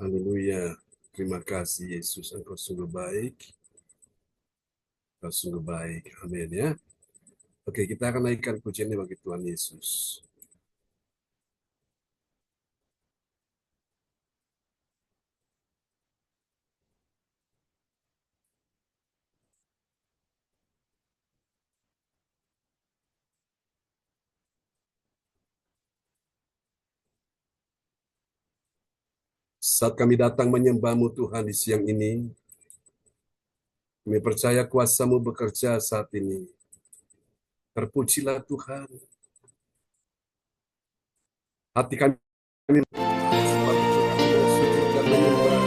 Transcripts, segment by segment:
Haleluya. Terima kasih Yesus, Engkau sungguh baik. Engkau sungguh baik. Amin ya. Oke, kita akan naikkan pujiannya bagi Tuhan Yesus. Saat kami datang menyembah-Mu Tuhan di siang ini, kami percaya kuasa-Mu bekerja saat ini. Terpujilah Tuhan. Hati kami sujud dan menyembah.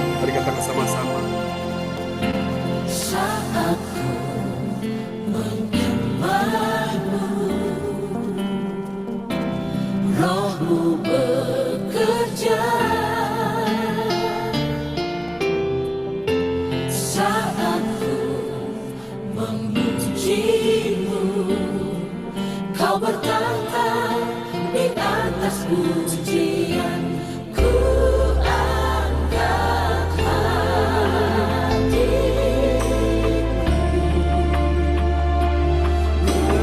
Mari katakan sama-sama. Saat ku menyembah-Mu, Roh-Mu bekerja. Saat ku memuji-Mu, Kau bertata di atas pujian. Ku angkat hatiku,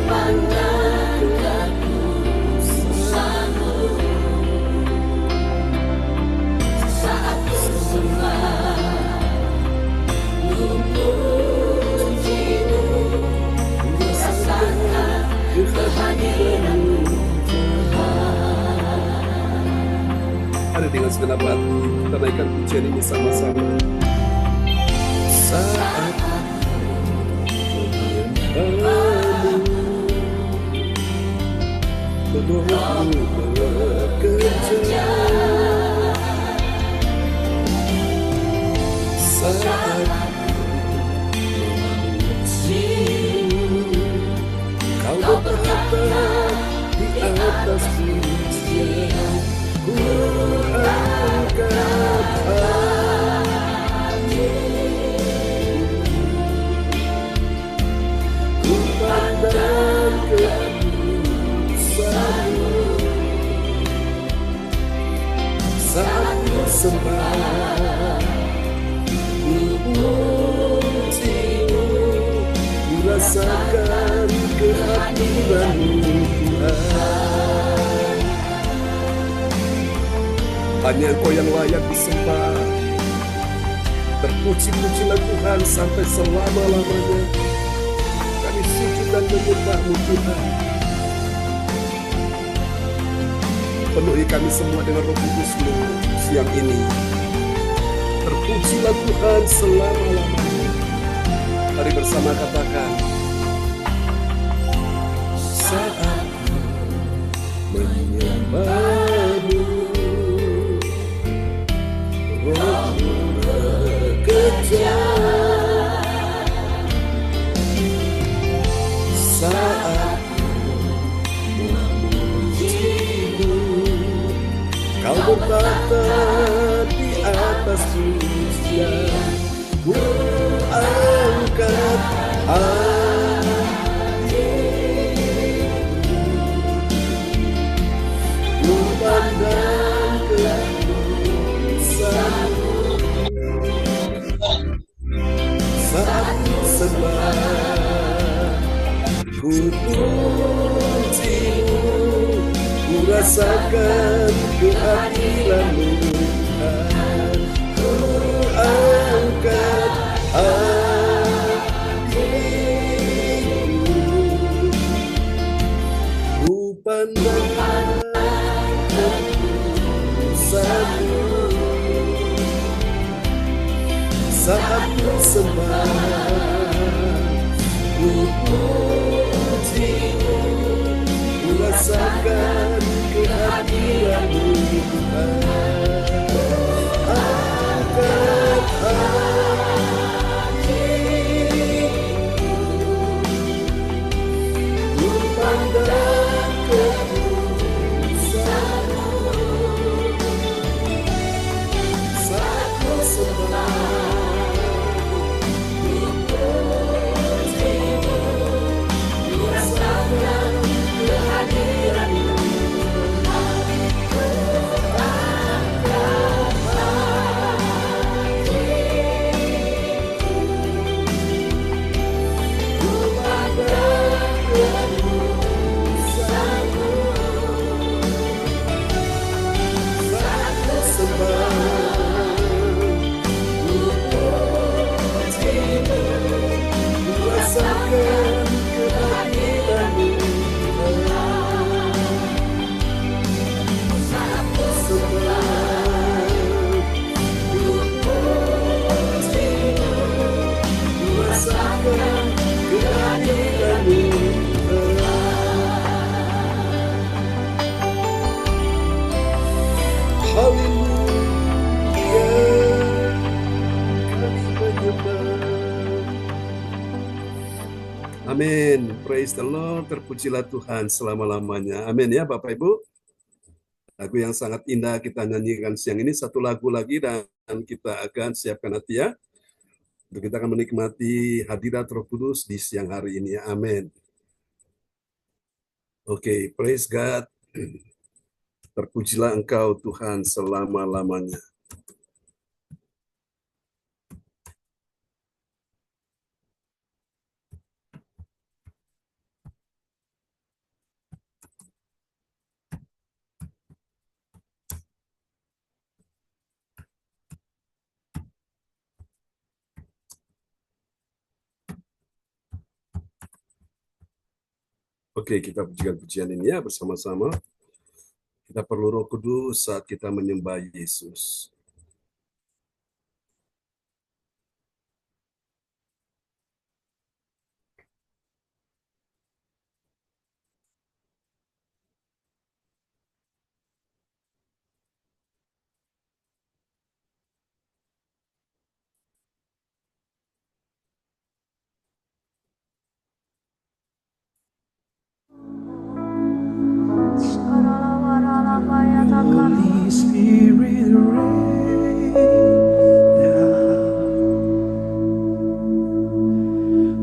pandang kekudusan-Mu. Saat ku sembah, memuji-Mu, ku rasakan kehadiran-Mu. Ada dengan segenap hati, kita naikkan pujian ini sama-sama. Saat menyembah-Mu, Roh-Mu bekerja. Saat memuji-Mu, Kau bertata di atas pujian. Ku angkat hatiku, ku pandang kekudusan-Mu. Saat ku sembah, ku puji-Mu, ku rasakan kehadiran-Mu Tuhan. Hanya Engkau yang layak disembah. Terpuji-pujilah Tuhan sampai selama-lamanya. Kami sujud dan menyembah-Mu Tuhan. Penuhi kami semua dengan Roh Kudus-Mu siang ini. Terpujilah Tuhan selama-lamanya. Mari bersama katakan. Saat menyembah-Mu, Roh-Mu bekerja. Saat memuji-Mu, Kau bertata di atas pujian. Ku angkat hatiku, ku pandang kekudusan-Mu. Saat ku sembah, ku puji-Mu, ku rasakan kehadiran-Mu Tuhan. Ku angkat hatiku, ku pandang kekudusan-Mu. Saat ku sembah, ku puji-Mu, ku rasakan kehadiran-Mu Tuhan. Angkat hatiku, ku pandang kekudusan-Mu. Saat ku sembah, ku puji-Mu, ku rasakan kehadiran-Mu. Ku Amin. Praise the Lord. Terpujilah Tuhan selama-lamanya. Amin ya Bapak Ibu. Lagu yang sangat indah kita nyanyikan siang ini. Satu lagu lagi dan kita akan siapkan hati ya. Untuk kita akan menikmati hadirat Roh Kudus di siang hari ini. Amin. Oke, praise God. Terpujilah Engkau Tuhan selama-lamanya. Oke, kita pujikan pujian ini ya bersama-sama. Kita perlu Roh Kudus saat kita menyembah Yesus. Holy Spirit, rain down.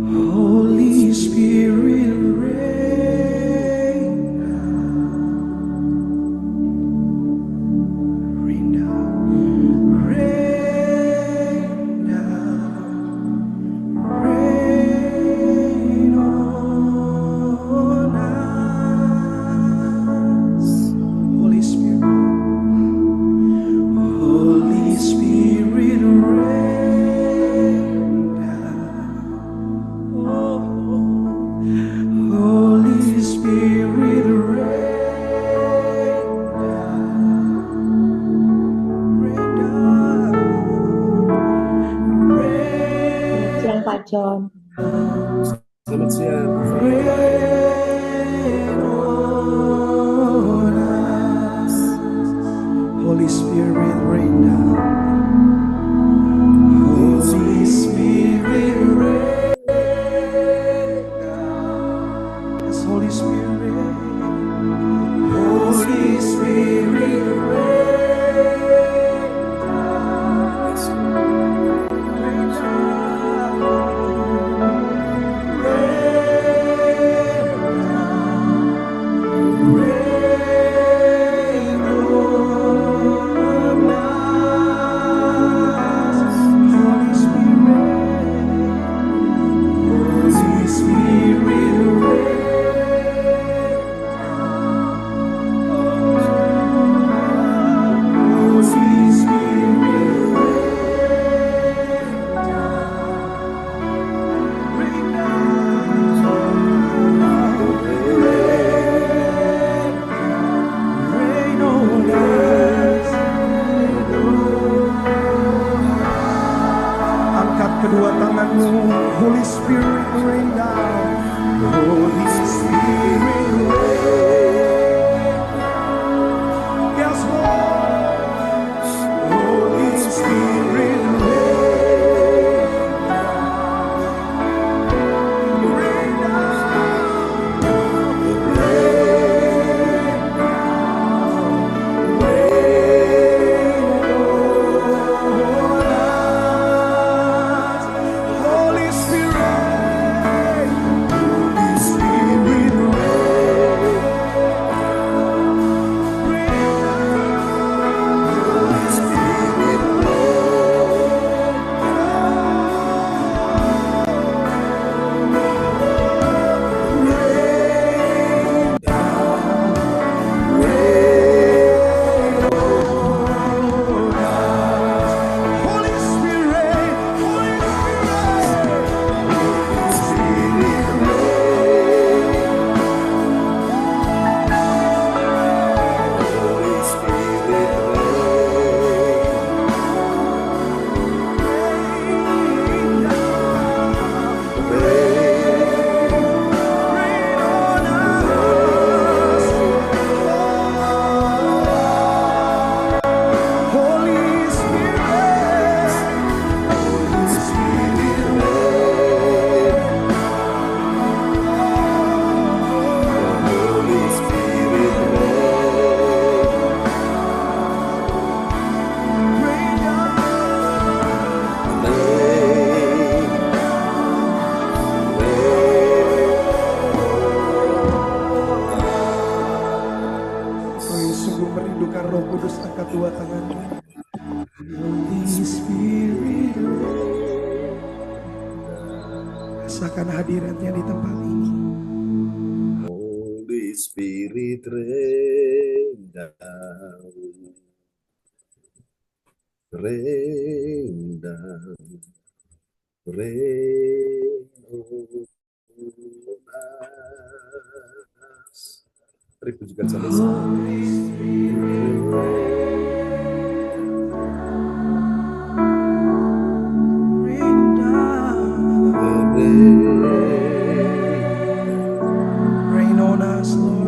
Holy Spirit, rain down. Rain down. Rain down. Rain on us. Holy Spirit. Holy Spirit, rain down. Oh, Holy Spirit, rain down. Rain down. Rain Siang Pak John. Selamat siang. rain on us. Holy Spirit, rain down. Holy Spirit, rain down. Yes, Holy Spirit. Holy Spirit, rain down. Rain down. Rain down. Rain on us. Holy Spirit. Holy Spirit, rain down. Holy Spirit, rain down. Rain on us. Angkat kedua tanganmu. Holy Spirit, rain down. Holy Spirit, rain. Yes, Lord. Holy Spirit, rain down. Holy Spirit, rasakan hadiratnya di tempat ini. Holy Spirit rain down, rain down, rain on us. Mari pujikan sama-sama. Rain down, rain on us, Lord.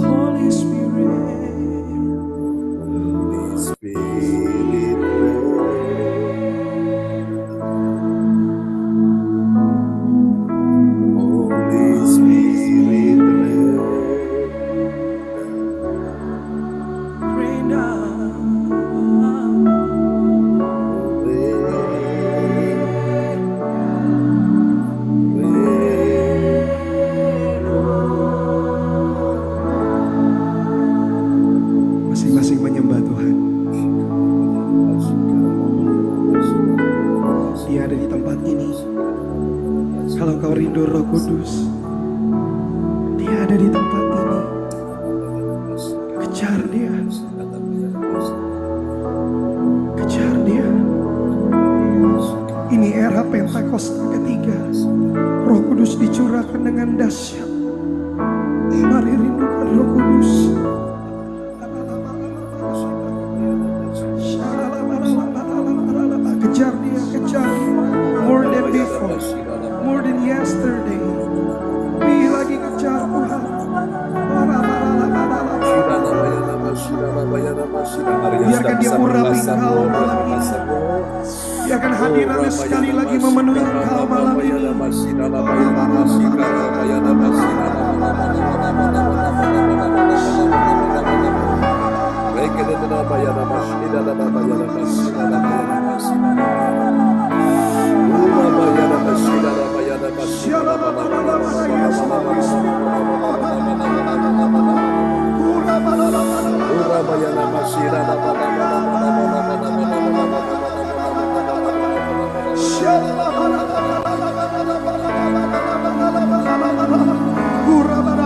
Holy Spirit, Holy Spirit Holy Spirit rain down. Masing-masing menyembah Tuhan. Dia ada di tempat ini. Kalau kau rindu Roh Kudus, Dia ada di tempat ini. Kejar Dia, kejar Dia. Ini era Pentakosta ketiga. Roh Kudus dicurahkan dengan dahsyat. Mari rindukan Roh Kudus. Kejar Dia, kejar Dia. More than before, more than yesterday. Lebih lagi kejar Tuhan. Biarkan Dia urapi engkau malam ini. Biarkan hadiratnya sekali lagi memenuhi engkau malam ini.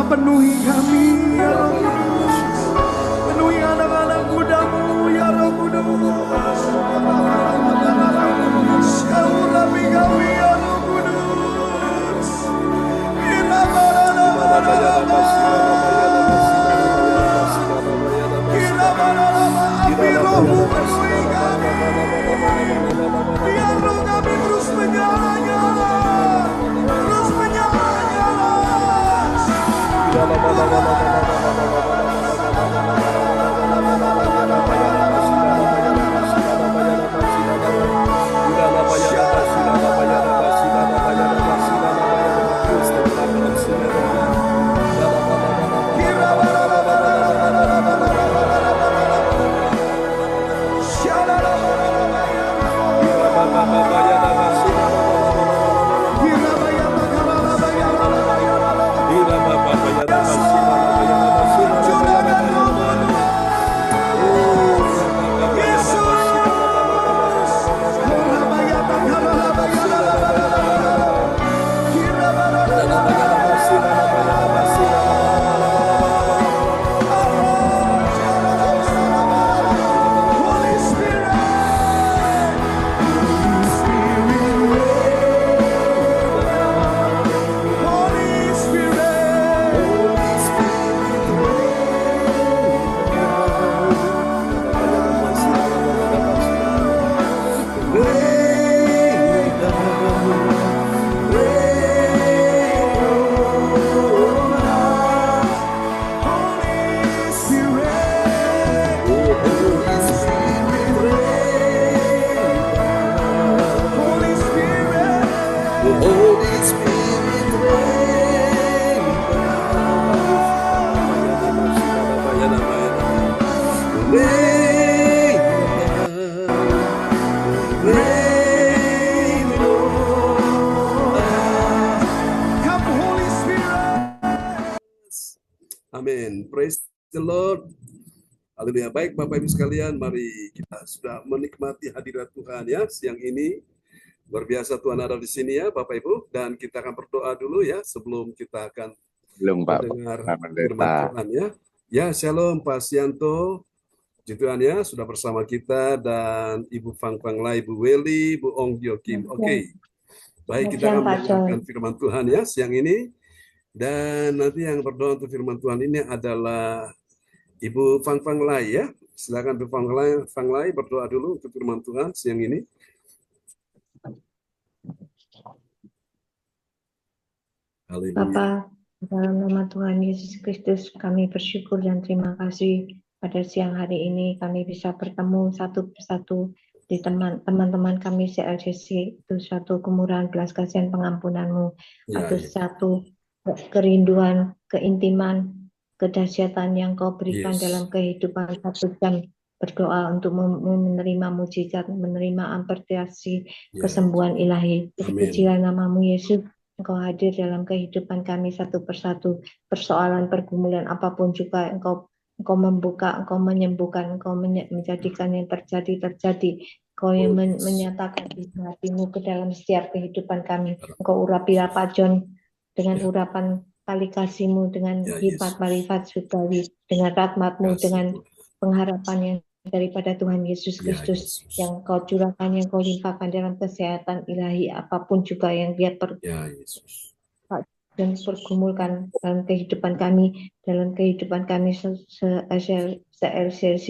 Penuhi kami, ya Roh Kudus. Penuhi anak-anak mudamu, ya Roh Kudus. Urapi kami, ya Roh Kudus. Api Rohmu penuhi kami. Biar roh kami terus menyala-nyala. Terus menyala-nyala. Amin. Praise the Lord. Haleluya. Baik Bapak Ibu sekalian, mari kita sudah menikmati hadirat Tuhan ya siang ini. Luar biasa Tuhan ada di sini ya Bapak Ibu, dan kita akan berdoa dulu ya sebelum kita akan Belum Pak mendengar Pendeta. firman Tuhan ya. Ya, shalom Pak Sianto. Puji Tuhan ya, sudah bersama kita, dan Ibu Fang Fang Lai, Ibu Weli, Bu Ong Gyo Kim. Oke. Baik, kita akan mendengarkan firman Tuhan ya siang ini. Dan nanti yang berdoa untuk firman Tuhan ini adalah Ibu Fang Fang Lai ya. Silakan Bu Fang Lai berdoa dulu untuk firman Tuhan siang ini. Haleluya. Bapak, dalam nama Tuhan Yesus Kristus, kami bersyukur dan terima kasih pada siang hari ini kami bisa bertemu satu persatu di teman-teman kami CLCC, itu suatu kemurahan, belas kasihan, pengampunan-Mu, atau satu kerinduan, keintiman, kedahsyatan yang Kau berikan dalam kehidupan satu jam berdoa untuk menerima mujizat, menerima impartiasi kesembuhan ilahi. Terpujilah nama-Mu Yesus. Engkau hadir dalam kehidupan kami satu persatu, persoalan, pergumulan apapun juga Engkau membuka, Engkau menyembuhkan, Engkau menjadikan yang terjadi, Engkau yang menyatakan hati-Mu ke dalam setiap kehidupan kami. Engkau urapilah Pak John dengan urapan tali kasih-Mu, dengan hikmat marifat surgawi, dengan rahmat-Mu, dengan pengharapan yang daripada Tuhan Yesus Kristus yang Kau curahkan, yang Kau limpahkan dalam kesehatan ilahi, apapun juga yang dia dan pergumulkan dalam kehidupan kami se-LCC,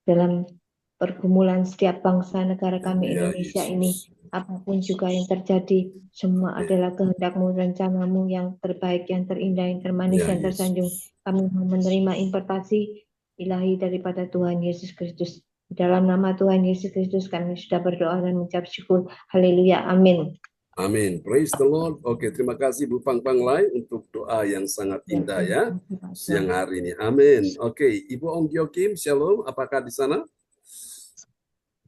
dalam pergumulan setiap bangsa negara kami Indonesia ini, apapun juga yang terjadi, semua adalah kehendak-Mu, rencana-Mu yang terbaik, yang terindah, yang termanis, yang tersanjung. Kami menerima impartasi ilahi daripada Tuhan Yesus Kristus. Dalam nama Tuhan Yesus Kristus kami sudah berdoa dan mengucap syukur. Haleluya. Amin. Amin. Praise the Lord. Oke, terima kasih Bu Fang Fang Lai untuk doa yang sangat indah ya siang hari ini. Amin. Oke, Ibu Ong Gyo Kim, shalom. Apakah di sana?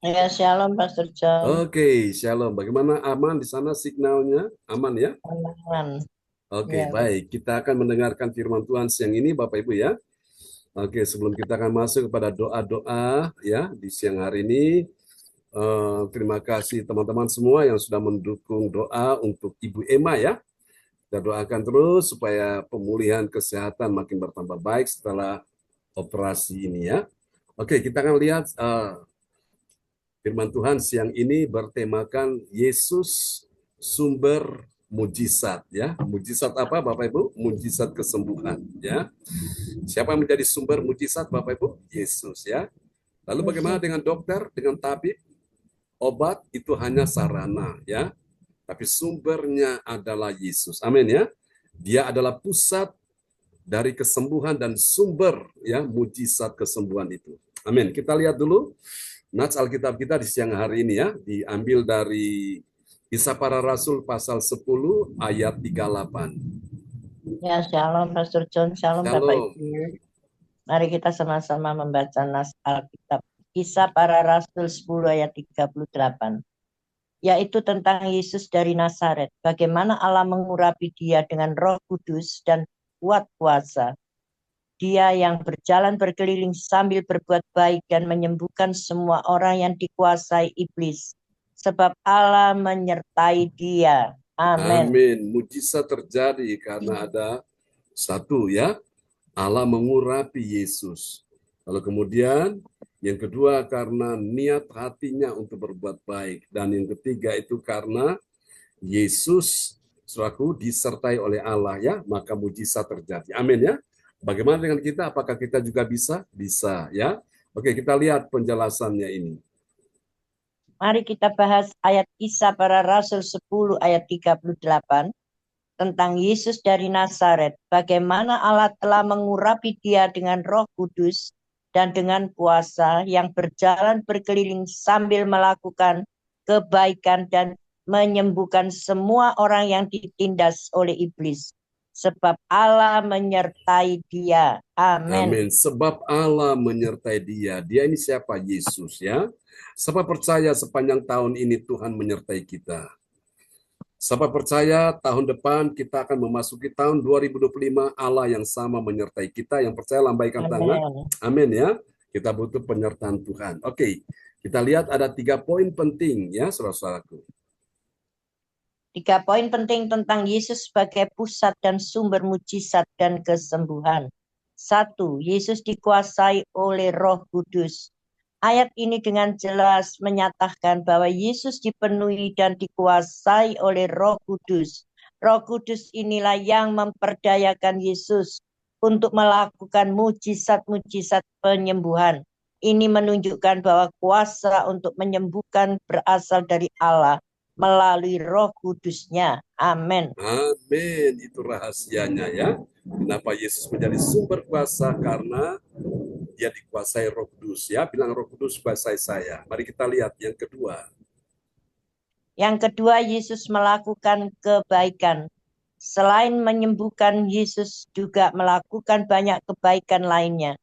Ya, shalom Pastor John. Oke, shalom. Bagaimana, aman di sana signalnya? Aman ya? Aman. Oke, baik. Kita akan mendengarkan firman Tuhan siang ini Bapak Ibu ya. Oke, sebelum kita akan masuk kepada doa-doa ya di siang hari ini, terima kasih teman-teman semua yang sudah mendukung doa untuk Ibu Emma ya. Kita doakan terus supaya pemulihan kesehatan makin bertambah baik setelah operasi ini ya. Oke, kita akan lihat firman Tuhan siang ini bertemakan Yesus sumber mujizat ya. Mujizat apa Bapak Ibu? Mujizat kesembuhan ya. Siapa yang menjadi sumber mujizat Bapak Ibu? Yesus ya. Lalu bagaimana dengan dokter, dengan tabib? Obat itu hanya sarana ya. Tapi sumbernya adalah Yesus. Amin ya. Dia adalah pusat dari kesembuhan dan sumber ya mujizat kesembuhan itu. Amin. Kita lihat dulu nats Alkitab kita di siang hari ini ya, diambil dari Kisah Para Rasul pasal 10 ayat 38. Ya, shalom Pastor John, shalom Bapak Ibu. Mari kita sama-sama membaca nas Alkitab. Kisah Para Rasul 10 ayat 38. Yaitu tentang Yesus dari Nazaret. Bagaimana Allah mengurapi dia dengan Roh Kudus dan kuat kuasa. Dia yang berjalan berkeliling sambil berbuat baik dan menyembuhkan semua orang yang dikuasai iblis. Sebab Allah menyertai dia. Amin. Amin. Mujizat terjadi karena ada satu ya, Allah mengurapi Yesus. Lalu kemudian yang kedua karena niat hatinya untuk berbuat baik. Dan yang ketiga itu karena Yesus selaku disertai oleh Allah ya, maka mujizat terjadi. Amin ya. Bagaimana dengan kita? Apakah kita juga bisa? Bisa ya. Oke, kita lihat penjelasannya ini. Mari kita bahas ayat Kisah Para Rasul 10 ayat 38 tentang Yesus dari Nazaret. Bagaimana Allah telah mengurapi dia dengan Roh Kudus dan dengan kuasa, yang berjalan berkeliling sambil melakukan kebaikan dan menyembuhkan semua orang yang ditindas oleh iblis. Sebab Allah menyertai dia. Amin. Amin. Sebab Allah menyertai dia. Dia ini siapa? Yesus ya. Siapa percaya sepanjang tahun ini Tuhan menyertai kita. Siapa percaya tahun depan kita akan memasuki tahun 2025, Allah yang sama menyertai kita. Yang percaya lambaikan tangan. Amin ya. Kita butuh penyertaan Tuhan. Oke, kita lihat ada 3 poin penting ya, saudara-saudaraku. 3 poin penting tentang Yesus sebagai pusat dan sumber mujizat dan kesembuhan. 1. Yesus dikuasai oleh Roh Kudus. Ayat ini dengan jelas menyatakan bahwa Yesus dipenuhi dan dikuasai oleh Roh Kudus. Roh Kudus inilah yang memperdayakan Yesus untuk melakukan mujizat-mujizat penyembuhan. Ini menunjukkan bahwa kuasa untuk menyembuhkan berasal dari Allah melalui Roh Kudus-Nya. Amin. Amin, itu rahasianya ya. Kenapa Yesus menjadi sumber kuasa? Karena dia dikuasai Roh Kudus ya. Bilang Roh Kudus kuasai saya. Mari kita lihat yang kedua. Yang kedua, Yesus melakukan kebaikan. Selain menyembuhkan, Yesus juga melakukan banyak kebaikan lainnya.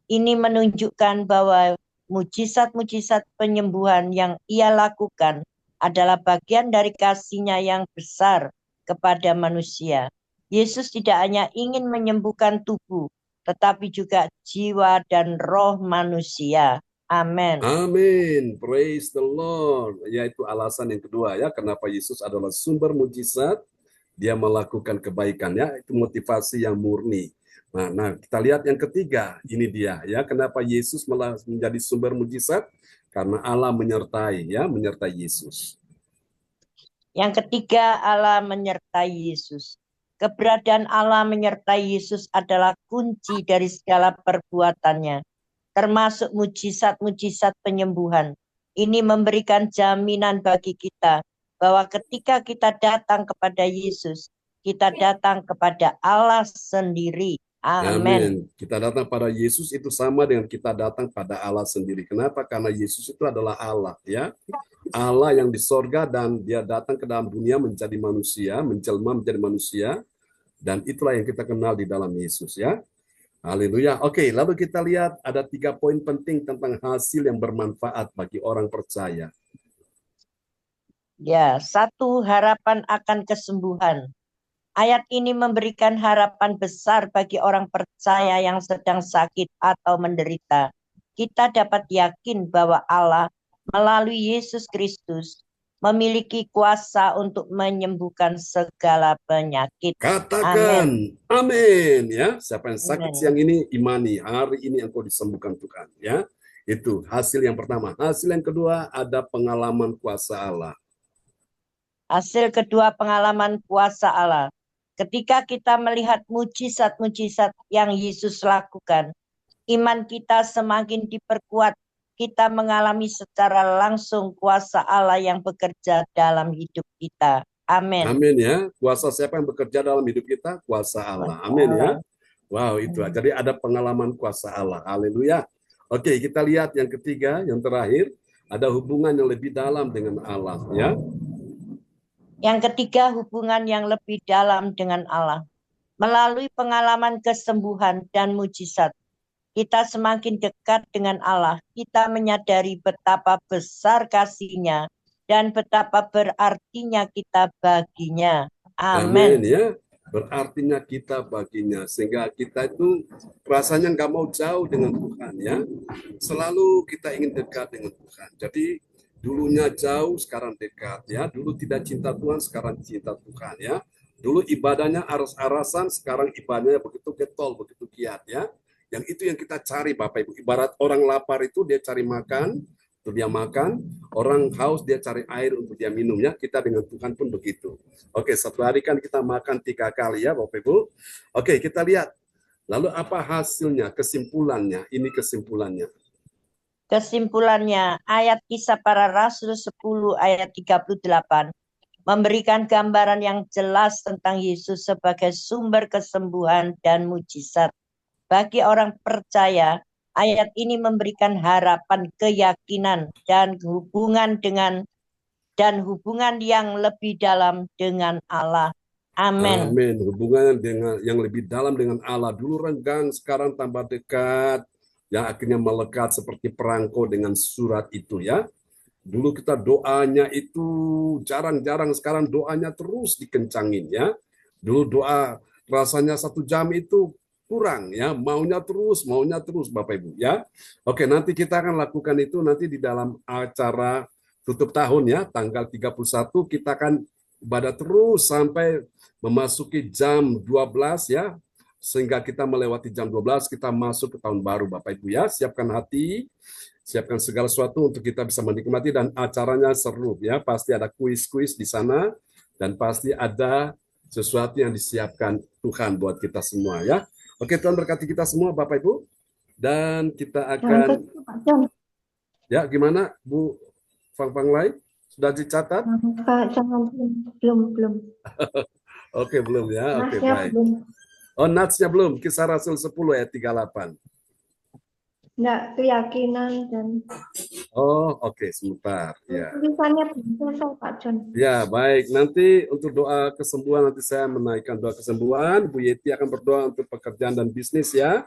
Ini menunjukkan bahwa mujizat-mujizat penyembuhan yang ia lakukan adalah bagian dari kasih-Nya yang besar kepada manusia. Yesus tidak hanya ingin menyembuhkan tubuh, tetapi juga jiwa dan roh manusia. Amin. Amin. Praise the Lord. Yaitu alasan yang kedua ya, kenapa Yesus adalah sumber mujizat. Dia melakukan kebaikan ya, itu motivasi yang murni. Nah, kita lihat yang ketiga, ini dia ya, kenapa Yesus menjadi sumber mujizat? Karena Allah menyertai Yesus. Yang ketiga, Allah menyertai Yesus. Keberadaan Allah menyertai Yesus adalah kunci dari segala perbuatannya, termasuk mujizat-mujizat penyembuhan. Ini memberikan jaminan bagi kita bahwa ketika kita datang kepada Yesus, kita datang kepada Allah sendiri. Amin. Amin. Kita datang pada Yesus itu sama dengan kita datang pada Allah sendiri. Kenapa? Karena Yesus itu adalah Allah ya. Allah yang di sorga dan dia datang ke dalam dunia menjadi manusia, menjelma menjadi manusia. Dan itulah yang kita kenal di dalam Yesus ya. Haleluya. Oke, lalu kita lihat ada 3 poin penting tentang hasil yang bermanfaat bagi orang percaya. Ya, 1, harapan akan kesembuhan. Ayat ini memberikan harapan besar bagi orang percaya yang sedang sakit atau menderita. Kita dapat yakin bahwa Allah melalui Yesus Kristus memiliki kuasa untuk menyembuhkan segala penyakit. Katakan amin ya. Siapa yang sakit Amin. siang ini imani, hari ini engkau disembuhkan Tuhan ya. Itu hasil yang pertama. Hasil yang kedua ada pengalaman kuasa Allah. Hasil kedua, pengalaman kuasa Allah. Ketika kita melihat mujizat-mujizat yang Yesus lakukan, iman kita semakin diperkuat. Kita mengalami secara langsung kuasa Allah yang bekerja dalam hidup kita. Amin. Amin ya. Kuasa siapa yang bekerja dalam hidup kita? Kuasa Allah. Amin ya. Wow, itu. Jadi ada pengalaman kuasa Allah. Haleluya. Oke, kita lihat yang ketiga, yang terakhir, ada hubungan yang lebih dalam dengan Allah ya. Yang ketiga, hubungan yang lebih dalam dengan Allah. Melalui pengalaman kesembuhan dan mujizat, kita semakin dekat dengan Allah. Kita menyadari betapa besar kasih-Nya dan betapa berartinya kita baginya. Amin Amin. ya. Berartinya kita baginya. Sehingga kita itu rasanya nggak mau jauh dengan Tuhan ya. Selalu kita ingin dekat dengan Tuhan. Jadi dulunya jauh, sekarang dekat ya. Dulu tidak cinta Tuhan, sekarang cinta Tuhan ya. Dulu ibadahnya aras-arasan, sekarang ibadahnya begitu getol, begitu giat ya. Yang itu yang kita cari Bapak Ibu. Ibarat orang lapar itu dia cari makan, untuk dia makan. Orang haus dia cari air untuk dia minum ya. Kita dengan Tuhan pun begitu. Oke, satu hari kan kita makan 3 kali ya Bapak Ibu. Oke, kita lihat. Lalu apa hasilnya, kesimpulannya? Ini kesimpulannya. Kesimpulannya, ayat Kisah Para Rasul 10 ayat 38 memberikan gambaran yang jelas tentang Yesus sebagai sumber kesembuhan dan mujizat. Bagi orang percaya, ayat ini memberikan harapan, keyakinan, dan hubungan yang lebih dalam dengan Allah. Amin. Amin. Hubungan dengan yang lebih dalam dengan Allah. Dulu renggang, sekarang tambah dekat. Yang akhirnya melekat seperti perangko dengan surat itu ya. Dulu kita doanya itu jarang-jarang, sekarang doanya terus dikencangin ya. Dulu doa rasanya 1 jam itu kurang ya, maunya terus Bapak Ibu ya. Oke, nanti kita akan lakukan itu nanti di dalam acara tutup tahun ya, tanggal 31 kita akan ibadah terus sampai memasuki jam 12 ya, sehingga kita melewati jam 12 kita masuk ke tahun baru Bapak Ibu ya. Siapkan hati, siapkan segala sesuatu untuk kita bisa menikmati, dan acaranya seru ya. Pasti ada kuis-kuis di sana dan pasti ada sesuatu yang disiapkan Tuhan buat kita semua ya. Oke, Tuhan berkati kita semua Bapak Ibu, dan kita akan Pak John, ya, gimana Bu Fang Lai? Sudah dicatat? jangan belum. Oke, belum ya. Oke, Nasnya baik. belum. Oh, natsnya belum. Kisah Rasul 10 ayat 38. Enggak, keyakinan dan Oh, oke, sebentar. Ya. tulisannya belum selesai Pak John. Ya, baik. Nanti untuk doa kesembuhan, nanti saya menaikkan doa kesembuhan. Bu Yeti akan berdoa untuk pekerjaan dan bisnis ya.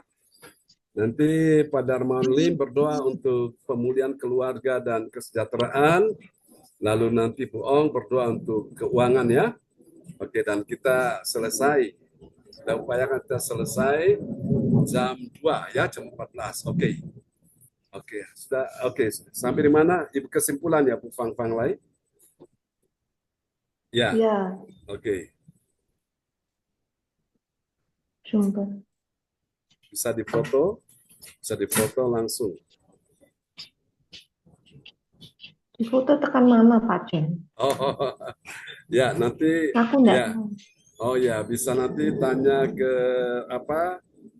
Nanti Pak Darmawan Lim berdoa untuk pemulihan keluarga dan kesejahteraan. Lalu nanti Bu Ong berdoa untuk keuangan ya. Oke, dan kita selesai. Kita upayakan kita selesai jam 2 ya, jam 14. Oke. Oke, sudah. Oke, sampai di mana Ibu kesimpulan ya Bu Fang Lai? Ya. Ya, Oke. sumber. Bisa difoto langsung. Di foto tekan mana Pak John? Oh, ya nanti. Aku enggak Ya. tahu. Oh ya, bisa nanti tanya ke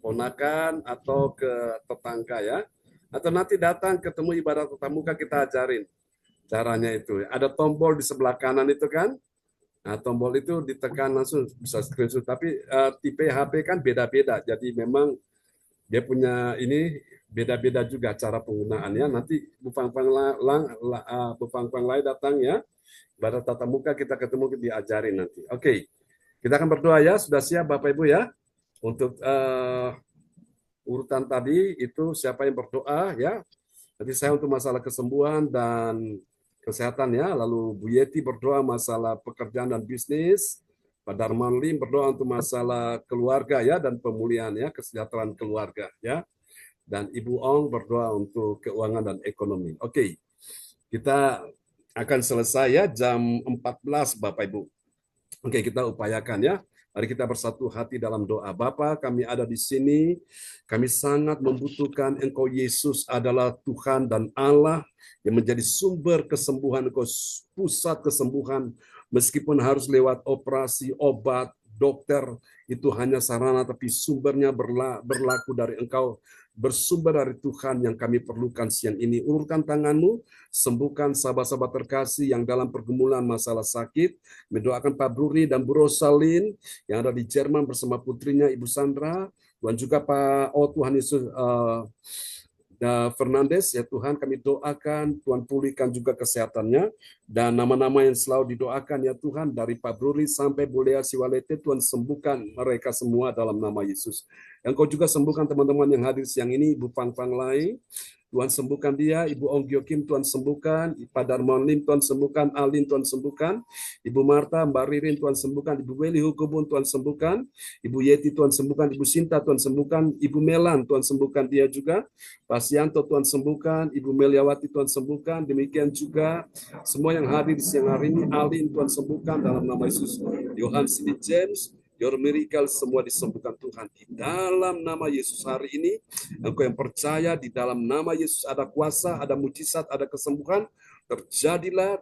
ponakan atau ke tetangga ya. Atau nanti datang ketemu ibadah tatap muka, kita ajarin caranya itu. Ada tombol di sebelah kanan itu kan. Nah, tombol itu ditekan langsung bisa screenshot. Tapi tipe HP kan beda-beda. Jadi memang dia punya ini beda-beda juga cara penggunaannya. Nanti Bu Fang Lai datang ya. Ibadah tatap muka kita ketemu, diajarin nanti. Oke. Kita akan berdoa ya. Sudah siap Bapak Ibu ya? Untuk urutan tadi itu siapa yang berdoa ya? Nanti saya untuk masalah kesembuhan dan kesehatan ya. Lalu Bu Yeti berdoa masalah pekerjaan dan bisnis. Pak Darman Lim berdoa untuk masalah keluarga ya dan pemulihan ya, kesejahteraan keluarga ya. Dan Ibu Ong berdoa untuk keuangan dan ekonomi. Oke. Kita akan selesai ya jam 14 Bapak Ibu. Oke, kita upayakan ya. Mari kita bersatu hati dalam doa. Bapa, kami ada di sini. Kami sangat membutuhkan Engkau, Yesus adalah Tuhan dan Allah yang menjadi sumber kesembuhan, Engkau pusat kesembuhan. Meskipun harus lewat operasi, obat, dokter, itu hanya sarana, tapi sumbernya berlaku dari Engkau, bersumber dari Tuhan yang kami perlukan siang ini. Ulurkan tanganmu, sembuhkan sahabat-sahabat terkasih yang dalam pergumulan masalah sakit. Mendoakan Pak Bruri dan Bu Rosalin yang ada di Jerman bersama putrinya Ibu Sandra, dan juga Pak Tuhan Yesus Fernandes, ya Tuhan kami doakan, Tuhan pulihkan juga kesehatannya, dan nama-nama yang selalu didoakan ya Tuhan, dari Pak Bruri sampai Bu Lea Siwalete, Tuhan sembuhkan mereka semua dalam nama Yesus. Engkau juga sembuhkan teman-teman yang hadir siang ini, Ibu Fang Lai, Tuhan sembuhkan dia, Ibu Ong Gyo Kim Tuhan sembuhkan, Pak Darmawan Lim Tuhan sembuhkan, Alin Tuhan sembuhkan, Ibu Marta, Mbak Ririn Tuhan sembuhkan, Ibu Weli Hukubun Tuhan sembuhkan, Ibu Yeti Tuhan sembuhkan, Ibu Sinta Tuhan sembuhkan, Ibu Melan Tuhan sembuhkan dia juga, Pak Sianto Tuhan sembuhkan, Ibu Meliawati Tuhan sembuhkan, demikian juga semua yang hadir di siang hari ini, Alin Tuhan sembuhkan dalam nama Yesus, Yohan Sidi James, Your miracle semua disembuhkan Tuhan di dalam nama Yesus hari ini. Engkau yang percaya di dalam nama Yesus ada kuasa, ada mujizat, ada kesembuhan. Terjadilah.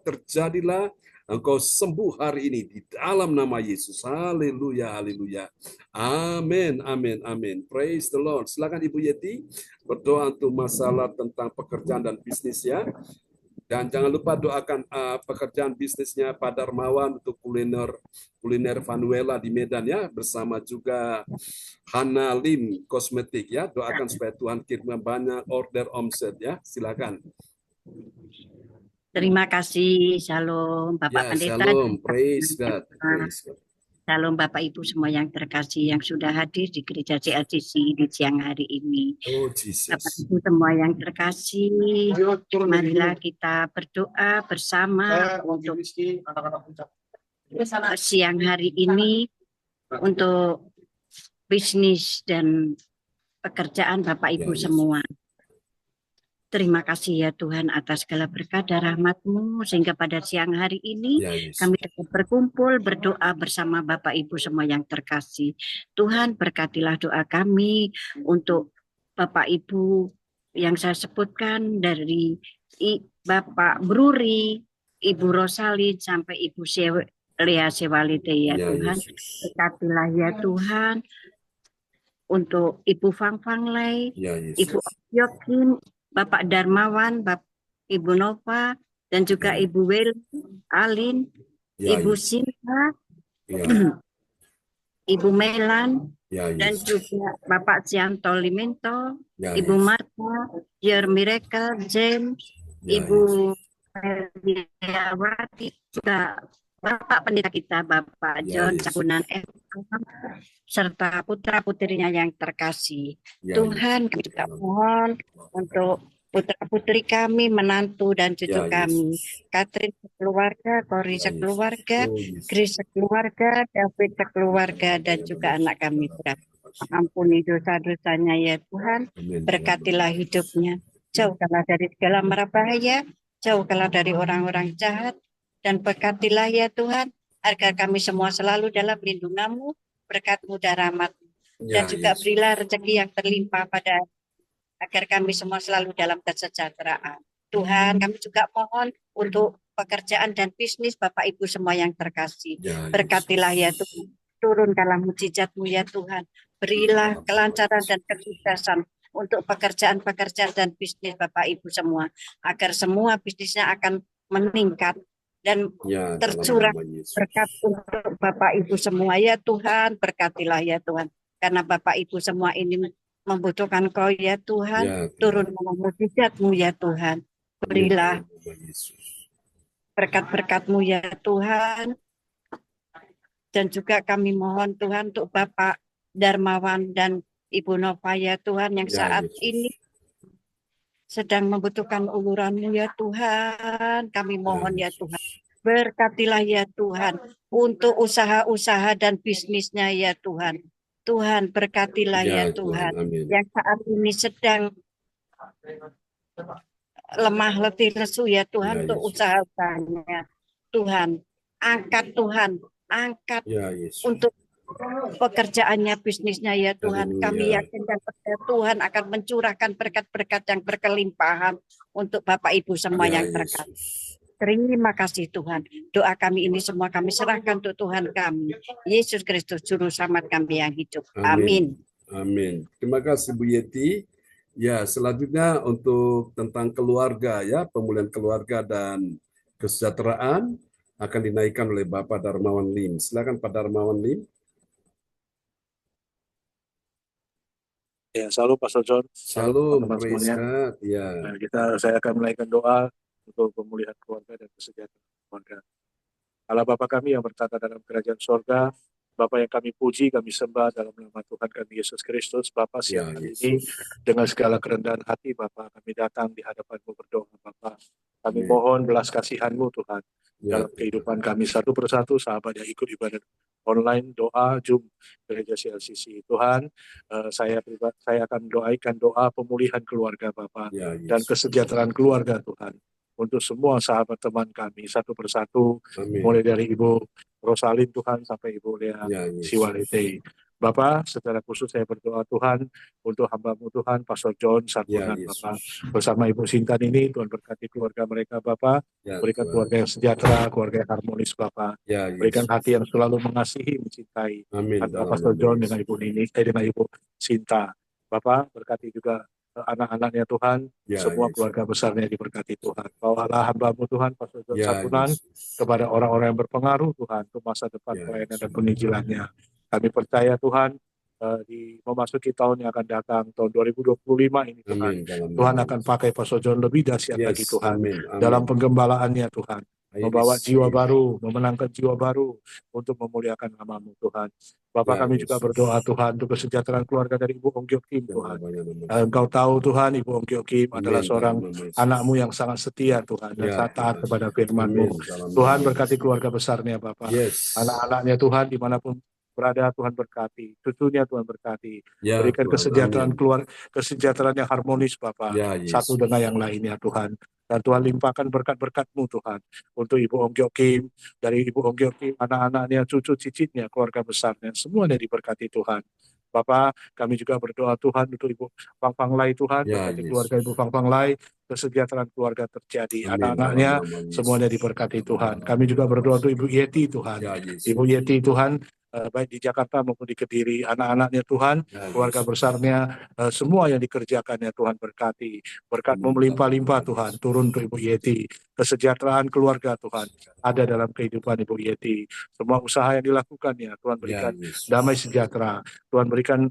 Engkau sembuh hari ini di dalam nama Yesus. Haleluya, haleluya. Amin, amin, amin. Praise the Lord. Silakan Ibu Yeti berdoa untuk masalah tentang pekerjaan dan bisnis ya. Dan jangan lupa doakan pekerjaan bisnisnya Pak Darmawan untuk kuliner Vanuela di Medan ya, bersama juga Hana Lim Kosmetik ya. Doakan supaya Tuhan kirim banyak order omset ya. Silakan. Terima kasih. Shalom Bapak Ya, Pendeta. shalom. Praise God. Praise God. Shalom Bapak Ibu semua yang terkasih yang sudah hadir di gereja CLCC di siang hari ini. Oh Jesus. Bapak Ibu semua yang terkasih, marilah kita berdoa bersama untuk siang hari ini untuk bisnis dan pekerjaan Bapak Ibu Ya, Yesus. semua. Terima kasih ya Tuhan atas segala berkat dan rahmat-Mu sehingga pada siang hari ini Ya, Yesus. kami dapat berkumpul berdoa bersama Bapak Ibu semua yang terkasih. Tuhan berkatilah doa kami untuk Bapak Ibu yang saya sebutkan dari Bapak Bruri, Ibu Rosalin sampai Ibu Lea Sewalite ya Ya, Tuhan. Yesus. Berkatilah ya Tuhan untuk Ibu Fang Fang Lei, Ya, Ibu Yesus. Yokin, Bapak Darmawan, Ibu Nova, dan juga Ya. Ibu Wel, Alin, Ya, Ibu Yesus. Sinta, Ya, Ibu Melan, ya, dan Yesus. juga Bapak Cianto Limento, Ya, Ibu Yesus. Marta, Dear Miracle, James, Ya, Ibu Meriawati, juga Bapak Pendeta kita, Bapak Ya, John Yesus. Cakunan serta putra-putrinya yang terkasih. Ya, Tuhan, kami juga mohon untuk putra-putri kami, menantu dan cucu Ya, kami. Yesus. Catherine sekeluarga, Cory Ya, sekeluarga, Yesus. Oh, Yesus. Grace sekeluarga, David sekeluarga, dan juga anak kami. Ampuni dosa-dosanya ya Tuhan, Amin. berkatilah hidupnya. Jauhkanlah dari segala mara bahaya, jauhkanlah dari orang-orang jahat, dan berkatilah ya Tuhan, agar kami semua selalu dalam lindungan-Mu, berkat-Mu dan rahmat-Mu. Dan Ya, juga Yesus. berilah rezeki yang berlimpah pada agar kami semua selalu dalam kesejahteraan. Tuhan, kami juga mohon untuk pekerjaan dan bisnis Bapak Ibu semua yang terkasih. Ya, Berkatilah ya Tuhan, turunkanlah mujizat-Mu ya Tuhan. Berilah kelancaran dan kesuksesan untuk pekerjaan-pekerjaan dan bisnis Bapak Ibu semua, agar semua bisnisnya akan meningkat dan Ya, dalam tercurah nama Yesus. berkat untuk Bapak Ibu semua ya Tuhan. Berkatilah ya Tuhan, karena Bapak Ibu semua ini membutuhkan Kau ya Tuhan. Ya, Tuhan. Turunkanlah mujizat-Mu ya Tuhan. Amin. Berilah Dalam nama Yesus. berkat-berkat-Mu ya Tuhan. Dan juga kami mohon Tuhan untuk Bapak Darmawan dan Ibu Nova ya Tuhan yang Ya, saat Yesus. ini sedang membutuhkan uluran-Mu ya Tuhan. Kami mohon ya Yesus. Tuhan. Berkatilah ya Tuhan untuk usaha-usaha dan bisnisnya ya Tuhan. Tuhan berkatilah ya Ya, Tuhan. Tuhan. Amin. Yang saat ini sedang lemah letih lesu ya Tuhan Ya, untuk Yesus. usaha-usahanya. Tuhan, angkat Tuhan, angkat Ya, Yesus. untuk pekerjaannya, bisnisnya ya Tuhan. Kami Haleluya. yakin dan percaya Tuhan akan mencurahkan berkat-berkat yang berkelimpahan untuk Bapak Ibu semua Ya, yang terkasih. Yesus. Terima kasih Tuhan. Doa kami ini semua kami serahkan untuk Tuhan kami. Yesus Kristus Juru Selamat kami yang hidup. Amin. Amin. Terima kasih Bu Yeti. Ya, selanjutnya untuk tentang keluarga ya, pemulihan keluarga dan kesejahteraan akan dinaikkan oleh Bapak Darmawan Lim. Silakan Pak Darmawan Lim. Ya, salam Pastor John. Salam, teman-teman praise semuanya. God. Ya, Nah, saya akan menaikkan doa untuk pemulihan keluarga dan kesejahteraan keluarga. Allah Bapa kami yang bertata dalam kerajaan sorga, Bapa yang kami puji, kami sembah dalam nama Tuhan kami Yesus Kristus. Bapa siang hari ini dengan segala kerendahan hati Bapa kami datang di hadapan-Mu berdoa Bapa. Kami Amin. mohon belas kasihan-Mu Tuhan ya, dalam kehidupan kami satu persatu sahabat yang ikut ibadat online doa Zoom Gereja CLCC. Tuhan, saya akan doakan doa pemulihan keluarga Bapa ya, dan Yesus. kesejahteraan keluarga Tuhan untuk semua sahabat teman kami satu persatu, Amin. mulai dari Ibu Rosalin Tuhan sampai Ibu Lea Ya, Yesus. Siwalite. Bapak, secara khusus saya berdoa Tuhan untuk hamba-Mu Tuhan, Pastor John Sarkunan Ya, Yesus. Bapak. Bersama Ibu Sintan ini, Tuhan berkati keluarga mereka Bapak. Ya, Berikan Tuhan. keluarga yang sejahtera, keluarga yang harmonis Bapak. Ya, Berikan Yesus. hati yang selalu mengasihi, mencintai. Amin. Antara Dalam Pastor nama John Yesus. dengan Ibu Nini, dengan Ibu Sinta. Bapak, berkati juga anak-anaknya Tuhan, Ya, semua Yesus. keluarga besarnya diberkati Tuhan. Bawalah hamba-Mu Tuhan, Pastor John Ya, Sarkunan, Yesus. kepada orang-orang yang berpengaruh Tuhan untuk masa depan Ya, pelayanan Yesus. dan penginjilannya. Kami percaya Tuhan di memasuki tahun yang akan datang, tahun 2025 ini Tuhan, Amin. Dalam Tuhan nama akan Yesus. pakai Pastor John lebih dahsyat lagi Yes. Tuhan Amin. Amin. dalam penggembalaannya Tuhan, I membawa jiwa receive. baru, memenangkan jiwa baru untuk memuliakan nama-Mu Tuhan. Bapak Ya, kami juga Yesus. berdoa Tuhan untuk kesejahteraan keluarga dari Ibu Ongkyo Kim Dalam Tuhan. banyak nama Engkau tahu Tuhan Ibu Ongkyo Kim adalah Amin. seorang Dalam nama Yesus. anak-Mu yang sangat setia Tuhan dan Ya, sangat taat Tuhan. kepada firman-Mu. Amin. Dalam Tuhan nama berkati Yesus. keluarga besarnya Bapak, Yes. anak-anaknya Tuhan dimanapun berada, Tuhan berkati. Cucunya Tuhan berkati. Ya Berikan Tuhan, kesejahteraan amin. keluar, kesejahteraan yang harmonis Bapa, Ya satu Yesus. dengan yang lainnya Tuhan. Dan Tuhan limpahkan berkat-berkat-Mu Tuhan untuk Ibu Onggyok Kim, dari Ibu Onggyok Kim, anak-anaknya, cucu cicitnya, keluarga besarnya, semuanya diberkati Tuhan. Bapak, kami juga berdoa Tuhan untuk Ibu Fang Fang Lai Tuhan, Ya berkati keluarga Yesus. Ibu Fang Fang Lai, kesejahteraan keluarga terjadi, Amin dalam anak-anaknya nama semuanya Yesus. diberkati Tuhan. Kami juga berdoa untuk Ibu Yeti Tuhan, Ya Yesus. Ibu Yeti Tuhan, baik di Jakarta maupun di Kediri, anak-anaknya Tuhan, Ya keluarga Yesus. besarnya, semua yang dikerjakannya Tuhan berkati. Berkat-Mu Amin melimpah-limpah dalam nama Tuhan, Yesus. turun untuk Ibu Yeti. Kesejahteraan keluarga Tuhan ada dalam kehidupan Ibu Yeti. Semua usaha yang dilakukannya Tuhan Ya berikan Yesus. damai sejahtera. Tuhan berikan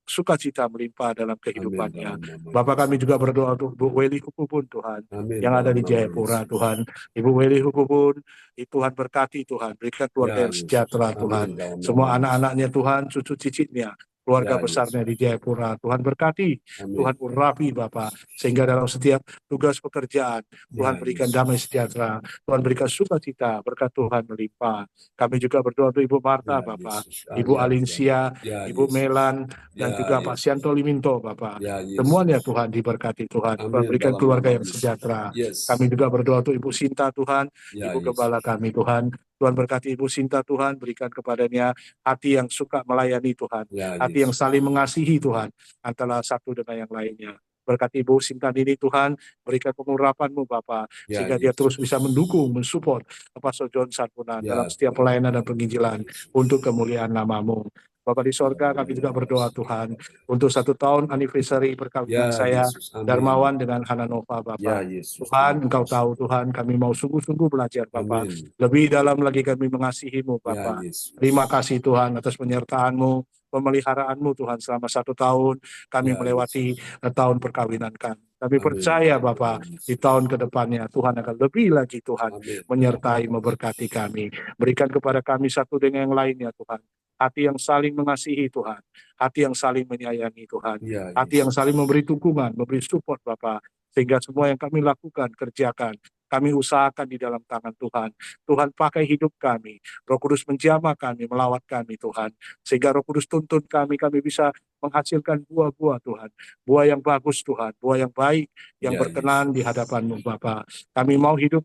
sukacita melimpah dalam Amin kehidupannya. dalam nama Bapak kami Yesus. juga berdoa untuk Bu Weli Hukubun Tuhan, Amin yang ada dalam di nama Jayapura Yesus. Tuhan. Ibu Weli Hukubun, Tuhan berkati Tuhan, berikan keluarga Ya yang Yesus. sejahtera Amin Tuhan. dalam nama Semua Yesus. anak-anaknya Tuhan, cucu cicitnya, keluarga Ya Yesus. besarnya di Jayapura. Tuhan berkati, Tuhan Amin. urapi Bapak, sehingga dalam setiap tugas pekerjaan, Tuhan Ya berikan Yesus. damai sejahtera, Tuhan berikan sukacita, berkat Tuhan melimpah. Kami juga berdoa untuk Ibu Marta Ya Bapak, Yesus. Ibu Ya Tuhan. Alinsia, Ya Ibu Yesus. Melan, dan Ya juga Pak Yesus. Sianto Liminto Bapak. Ya Yesus. Semuanya Tuhan diberkati Tuhan, Tuhan Amin berikan dalam keluarga nama yang Yesus. sejahtera. Yes. Kami juga berdoa untuk Ibu Sinta Tuhan, Ya Ibu Yesus. Gembala kami Tuhan. Tuhan berkati Ibu Sinta Tuhan, berikan kepadanya hati yang suka melayani Tuhan, Ya hati yang Yesus. saling mengasihi Tuhan, antara satu dengan yang lainnya. Berkati Ibu Sinta ini Tuhan, berikan pengurapan-Mu Bapa, Ya sehingga dia Yesus. terus bisa mendukung, mensupport Pastor John Sarpunan dalam Ya setiap Tuhan. pelayanan dan penginjilan untuk kemuliaan nama-Mu. Bapak di sorga, kami juga berdoa Tuhan untuk 1 tahun anniversary perkawinan Ya saya, Yesus. Amin. Darmawan dengan Hananova Bapak. Ya Yesus. Tuhan, Terima Engkau kasih. tahu Tuhan, kami mau sungguh-sungguh belajar Bapak. Amin. Lebih dalam lagi kami mengasihi-Mu Ya Bapak. Yesus. Terima kasih Tuhan atas penyertaan-Mu, pemeliharaan-Mu Tuhan selama 1 tahun kami Ya melewati Yesus. tahun perkawinan kami. Kami Amin. percaya Dalam Bapak, nama di Yesus. tahun ke depannya Tuhan akan lebih lagi Tuhan Amin. menyertai, memberkati kami. Berikan kepada kami satu dengan yang lainnya Tuhan. Hati yang saling mengasihi Tuhan, hati yang saling menyayangi Tuhan, Ya hati yang Yesus. saling memberi dukungan, memberi support Bapak, sehingga semua yang kami lakukan, kerjakan, kami usahakan di dalam tangan Tuhan. Tuhan pakai hidup kami, Roh Kudus menjamah kami, melawat kami Tuhan, sehingga Roh Kudus tuntun kami bisa menghasilkan buah-buah Tuhan, buah yang bagus Tuhan, buah yang baik, yang Ya berkenan di Yesus. hadapan-Mu Bapa. Kami mau hidup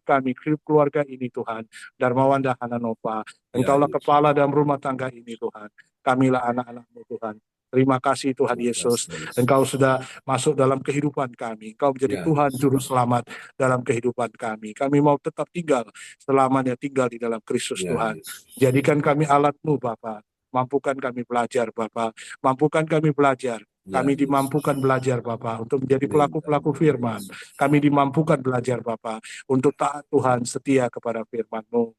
keluarga ini Tuhan, Darmawan dan Hananova, Ya Engkaulah Yesus. kepala dalam rumah tangga ini Tuhan. Kamilah anak-anak-Mu Tuhan. Terima kasih Tuhan Terima Yesus. kasih Yesus. Engkau sudah masuk dalam kehidupan kami. Engkau menjadi Ya Tuhan Yesus. Juru Selamat dalam kehidupan kami. Kami mau tetap tinggal selamanya tinggal di dalam Kristus Ya Tuhan. Yesus. Jadikan kami alat-Mu Bapa. Mampukan kami belajar Bapa. Mampukan kami belajar. Ya Kami Yesus. dimampukan belajar Bapa untuk menjadi Amin. Dalam pelaku-pelaku nama firman. Yesus. Kami dimampukan belajar Bapa untuk taat Tuhan, setia kepada firman-Mu.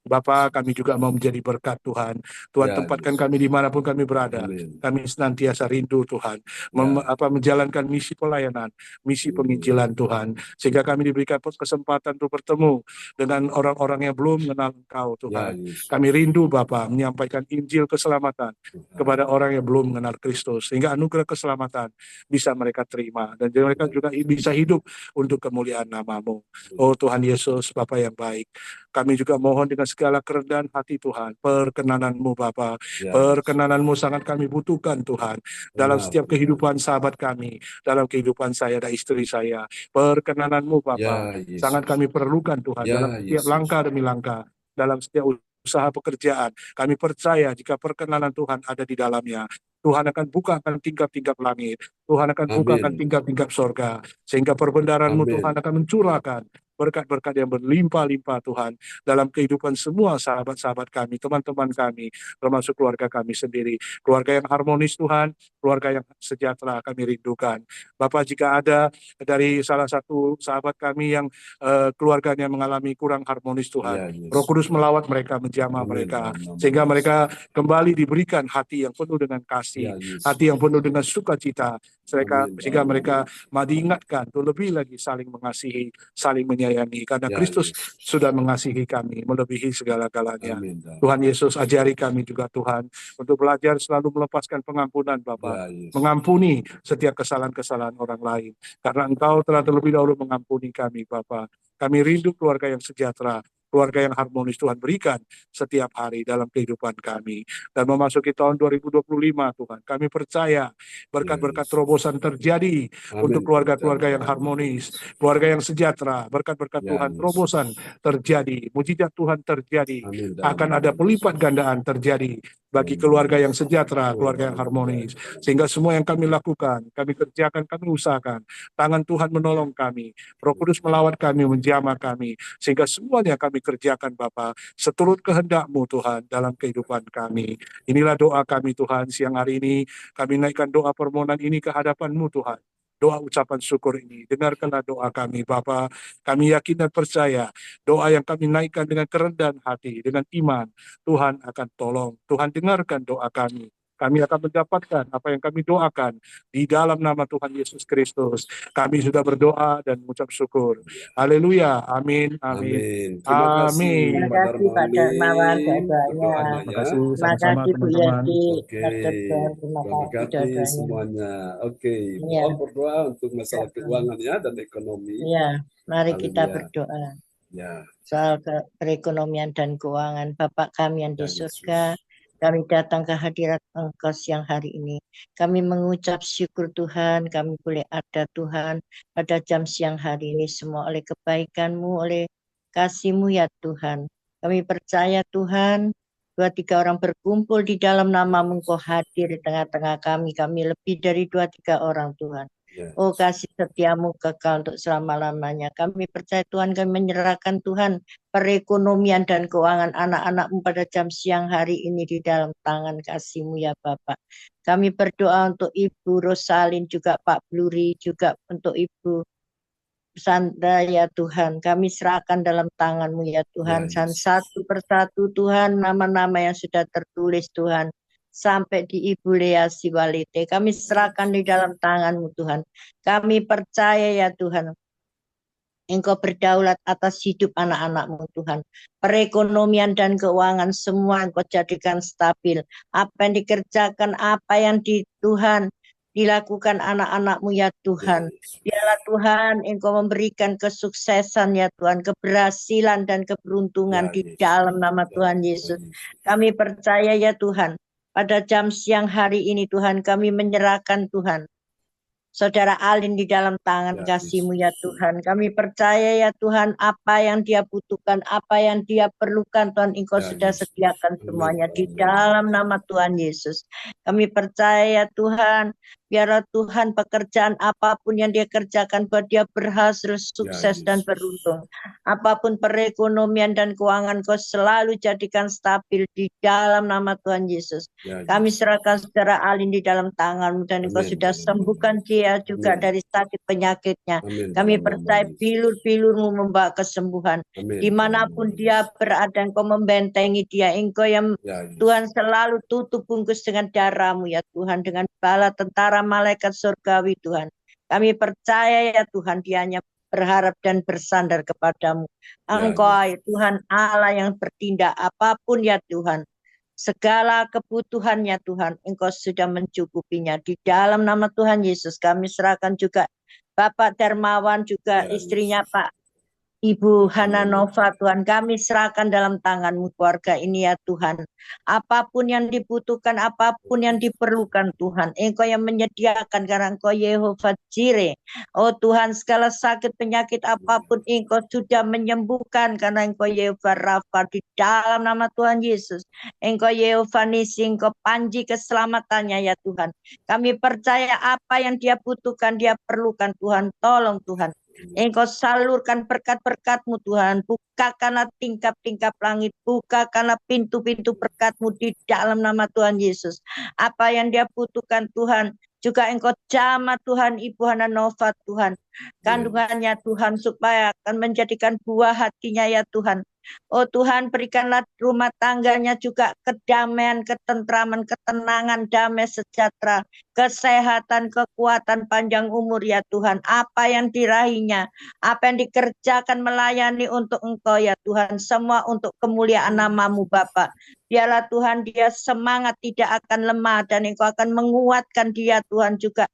Bapa, kami juga mau menjadi berkat Tuhan. Tuhan Ya tempatkan Yesus. kami dimanapun kami berada. Amin. Kami senantiasa rindu Tuhan, Ya. menjalankan misi pelayanan, misi penginjilan Hmm. Tuhan. Sehingga kami diberikan kesempatan untuk bertemu dengan orang-orang yang belum mengenal Engkau Ya Tuhan. Yesus. Kami rindu Bapa menyampaikan Injil keselamatan Tuhan. kepada orang yang belum mengenal Kristus. Sehingga anugerah keselamatan bisa mereka terima. Dan mereka Ya. juga bisa hidup untuk kemuliaan nama-Mu. Oh Tuhan Yesus, Bapa yang baik. Kami juga mohon dengan segala kerendahan hati Tuhan, perkenanan-Mu Bapa, Ya Yesus. perkenanan-Mu sangat kami butuhkan Tuhan, dalam Benar, setiap benar. kehidupan sahabat kami, dalam kehidupan saya dan istri saya, perkenanan-Mu Bapa, Ya Yesus. sangat kami perlukan Tuhan, dalam Ya setiap Yesus. langkah demi langkah, dalam setiap usaha pekerjaan, kami percaya jika perkenanan Tuhan ada di dalamnya, Tuhan akan bukakan tingkap-tingkap langit, Tuhan akan bukakan Amin. tingkap-tingkap sorga, sehingga perbendaharaan-Mu Tuhan Amin. akan mencurahkan berkat-berkat yang berlimpah-limpah Tuhan dalam kehidupan semua sahabat-sahabat kami, teman-teman kami, termasuk keluarga kami sendiri. Keluarga yang harmonis Tuhan, keluarga yang sejahtera kami rindukan. Bapak, jika ada dari salah satu sahabat kami yang keluarganya mengalami kurang harmonis Tuhan, Ya Roh Kudus Yesus. melawat mereka, menjamah Amin. mereka, Dalam nama sehingga Yesus. mereka kembali diberikan hati yang penuh dengan kasih, Ya Yesus. hati yang penuh dengan sukacita, Amin. sehingga Dalam nama mereka Yesus. diingatkan untuk lebih lagi saling mengasihi, saling menyayangi, karena Ya Kristus Yesus. sudah mengasihi kami melebihi segala-galanya. Amin. Dalam Tuhan nama Yesus, Yesus. ajari kami juga Tuhan untuk belajar selalu melepaskan pengampunan Bapa, Ya Yesus. mengampuni setiap kesalahan-kesalahan orang lain, karena Engkau telah terlebih dahulu mengampuni kami Bapa. Kami rindu keluarga yang sejahtera, keluarga yang harmonis Tuhan berikan setiap hari dalam kehidupan kami. Dan memasuki tahun 2025 Tuhan, kami percaya berkat-berkat terobosan terjadi untuk keluarga-keluarga yang harmonis, keluarga yang sejahtera. Berkat-berkat Tuhan terobosan terjadi, mujizat Tuhan terjadi, akan ada pelipat gandaan terjadi bagi keluarga yang sejahtera, keluarga yang harmonis. Sehingga semua yang kami lakukan, kami kerjakan, kami usahakan, tangan Tuhan menolong kami, Roh Kudus melawat kami, menjamah kami, sehingga semuanya kami kerjakan Bapa seturut kehendak-Mu Tuhan dalam kehidupan kami. Inilah doa kami Tuhan siang hari ini. Kami naikkan doa permohonan ini ke hadapan-Mu Tuhan. Doa ucapan syukur ini, dengarkanlah doa kami Bapa. Kami yakin dan percaya doa yang kami naikkan dengan kerendahan hati, dengan iman, Tuhan akan tolong. Tuhan dengarkan doa kami. Kami akan mendapatkan apa yang kami doakan di dalam nama Tuhan Yesus Kristus. Kami sudah berdoa dan mengucap syukur. Haleluya. Amin. Amin. Terima kasih Amin. Terima kasih Pak Darmawan doanya. berdoanya Terima ya. kasih Terima sama-sama kasih Bu teman-teman. Yati, Oke, Dr. John, terima Tuhan kasih berkati doanya. semuanya. Oke, Bu Iya, Om berdoa untuk masalah keuangan ya dan ekonomi. iya. Mari kita Haleluya. berdoa Ya, soal perekonomian dan keuangan. Bapak kami yang di ya surga, Yesus. kami datang ke hadirat Engkau siang hari ini. Kami mengucap syukur Tuhan, kami boleh ada Tuhan pada jam siang hari ini. Semua oleh kebaikan-Mu, oleh kasih-Mu ya Tuhan. Kami percaya Tuhan, 2-3 orang berkumpul di dalam nama-Mu, Engkau hadir di tengah-tengah kami. Kami lebih dari 2-3 orang Tuhan. Ya, Oh kasih setiamu kekal untuk selama-lamanya. Kami percaya Tuhan, kami menyerahkan Tuhan perekonomian dan keuangan anak-anak-Mu pada jam siang hari ini di dalam tangan kasih-Mu ya Bapak. Kami berdoa untuk Ibu Rosalin, juga Pak Bluri, juga untuk Ibu Sandra ya Tuhan. Kami serahkan dalam tangan-Mu ya Tuhan. ya Dan Yesus. satu persatu Tuhan, nama-nama yang sudah tertulis Tuhan. Sampai di Ibu Lea Siwalite. Kami serahkan di dalam tangan-Mu Tuhan. Kami percaya ya Tuhan, Engkau berdaulat atas hidup anak-anak-Mu Tuhan. Perekonomian dan keuangan semua Engkau jadikan stabil. Apa yang dikerjakan, apa yang di Tuhan dilakukan anak-anak-Mu ya Tuhan. Biarlah Tuhan Engkau memberikan kesuksesan ya Tuhan, keberhasilan dan keberuntungan di dalam nama Tuhan Yesus. Kami percaya ya Tuhan, pada jam siang hari ini Tuhan, kami menyerahkan Tuhan Saudara Alin di dalam tangan kasih-Mu ya Tuhan. Kami percaya ya Tuhan, apa yang dia butuhkan, apa yang dia perlukan Tuhan, Engkau sudah sediakan semuanya di dalam nama Tuhan Yesus. Kami percaya ya Tuhan, biarlah Tuhan pekerjaan apapun yang dia kerjakan buat dia berhasil, sukses dan beruntung. Apapun perekonomian dan keuangan Kau selalu jadikan stabil di dalam nama Tuhan Yesus. Kami serahkan saudara Alin di dalam tangan-Mu dan Engkau sudah sembuhkan dia juga dari sakit penyakitnya. Kami percaya bilur-bilur-Mu membawa kesembuhan. Dimanapun dia berada, Engkau membentengi dia. Engkau yang Tuhan selalu tutup bungkus dengan darah-Mu ya Tuhan, dengan bala tentara malaikat surgawi Tuhan. Kami percaya ya Tuhan, dia hanya berharap dan bersandar kepadamu. Engkau Tuhan Allah yang bertindak apapun ya Tuhan. Segala kebutuhannya Tuhan, Engkau sudah mencukupinya. Di dalam nama Tuhan Yesus kami serahkan juga Bapak Darmawan, juga istrinya Pak Ibu Hananova Tuhan, kami serahkan dalam tangan-Mu keluarga ini ya Tuhan. Apapun yang dibutuhkan, apapun yang diperlukan Tuhan, Engkau yang menyediakan karena Engkau Yehova Jireh. Oh Tuhan, segala sakit penyakit apapun Engkau sudah menyembuhkan karena Engkau Yehova Rafa di dalam nama Tuhan Yesus. Engkau Yehova Nisi, Engkau panji keselamatannya ya Tuhan. Kami percaya apa yang dia butuhkan, dia perlukan Tuhan. Tolong Tuhan. Engkau salurkan berkat-berkat-Mu Tuhan. Bukakanlah tingkap-tingkap langit. Bukakanlah pintu-pintu berkat-Mu di dalam nama Tuhan Yesus. Apa yang dia butuhkan Tuhan, juga Engkau jamah Tuhan Ibu Hananova Tuhan. Kandungannya Tuhan supaya akan menjadikan buah hatinya ya Tuhan. Oh Tuhan, berikanlah rumah tangganya juga kedamaian, ketentraman, ketenangan, damai sejahtera, kesehatan, kekuatan, panjang umur ya Tuhan. Apa yang diraihnya, apa yang dikerjakan melayani untuk Engkau ya Tuhan, semua untuk kemuliaan nama-Mu Bapa. Biarlah Tuhan dia semangat, tidak akan lemah, dan Engkau akan menguatkan dia Tuhan juga.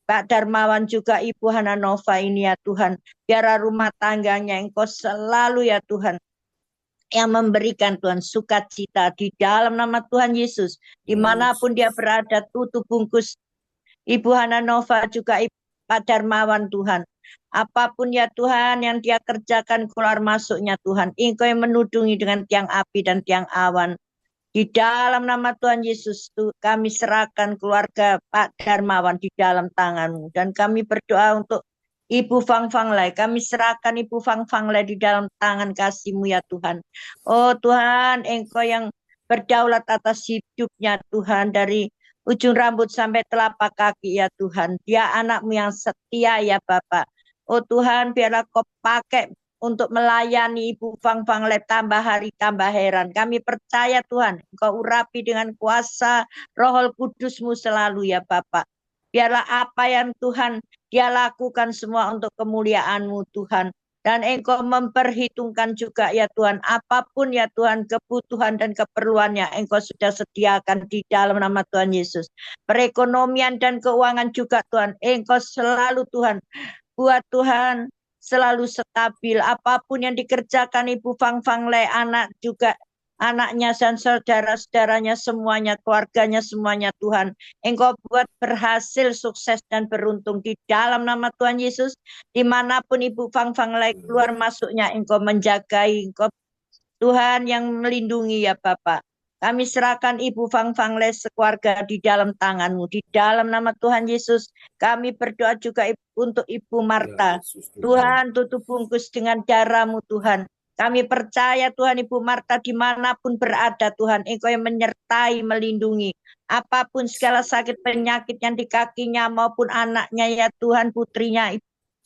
Pak Darmawan juga Ibu Hananova ini ya Tuhan. Biarlah rumah tangganya Engkau selalu ya Tuhan yang memberikan Tuhan sukacita di dalam nama Tuhan Yesus. Dimanapun dia berada, tutup bungkus Ibu Hananova juga Pak Darmawan Tuhan. Apapun ya Tuhan yang dia kerjakan keluar masuknya Tuhan. Engkau yang menudungi dengan tiang api dan tiang awan. Di dalam nama Tuhan Yesus kami serahkan keluarga Pak Darmawan di dalam tangan-Mu. Dan kami berdoa untuk Ibu Fang Fang Lai. Kami serahkan Ibu Fang Fang Lai di dalam tangan kasih-Mu ya Tuhan. Oh Tuhan, Engkau yang berdaulat atas hidupnya Tuhan, dari ujung rambut sampai telapak kaki ya Tuhan. Dia anak-Mu yang setia ya Bapak. Oh Tuhan, biarlah Kau pakai untuk melayani Ibu Fang Fang Lai tambah hari tambah heran. Kami percaya Tuhan, Engkau urapi dengan kuasa Roh Kudus-Mu selalu ya Bapak. Biarlah apa yang Tuhan dia lakukan semua untuk kemuliaan-Mu Tuhan. Dan Engkau memperhitungkan juga ya Tuhan, apapun ya Tuhan kebutuhan dan keperluannya Engkau sudah sediakan di dalam nama Tuhan Yesus. Perekonomian dan keuangan juga Tuhan, Engkau selalu Tuhan buat Tuhan selalu stabil. Apapun yang dikerjakan Ibu Fang Fang Lai, anak juga anaknya dan saudara-saudaranya semuanya, keluarganya semuanya Tuhan. Engkau buat berhasil, sukses dan beruntung di dalam nama Tuhan Yesus. Dimanapun Ibu Fang Fang Lai keluar masuknya Engkau menjagai, Engkau Tuhan yang melindungi ya Bapak. Kami serahkan Ibu Fang Fang Lai sekeluarga di dalam tangan-Mu. Di dalam nama Tuhan Yesus, kami berdoa juga untuk Ibu Marta. Tuhan, tutup bungkus dengan darah-Mu Tuhan. Kami percaya Tuhan, Ibu Marta dimanapun berada Tuhan, Engkau yang menyertai, melindungi. Apapun segala sakit penyakit yang di kakinya maupun anaknya ya Tuhan, putrinya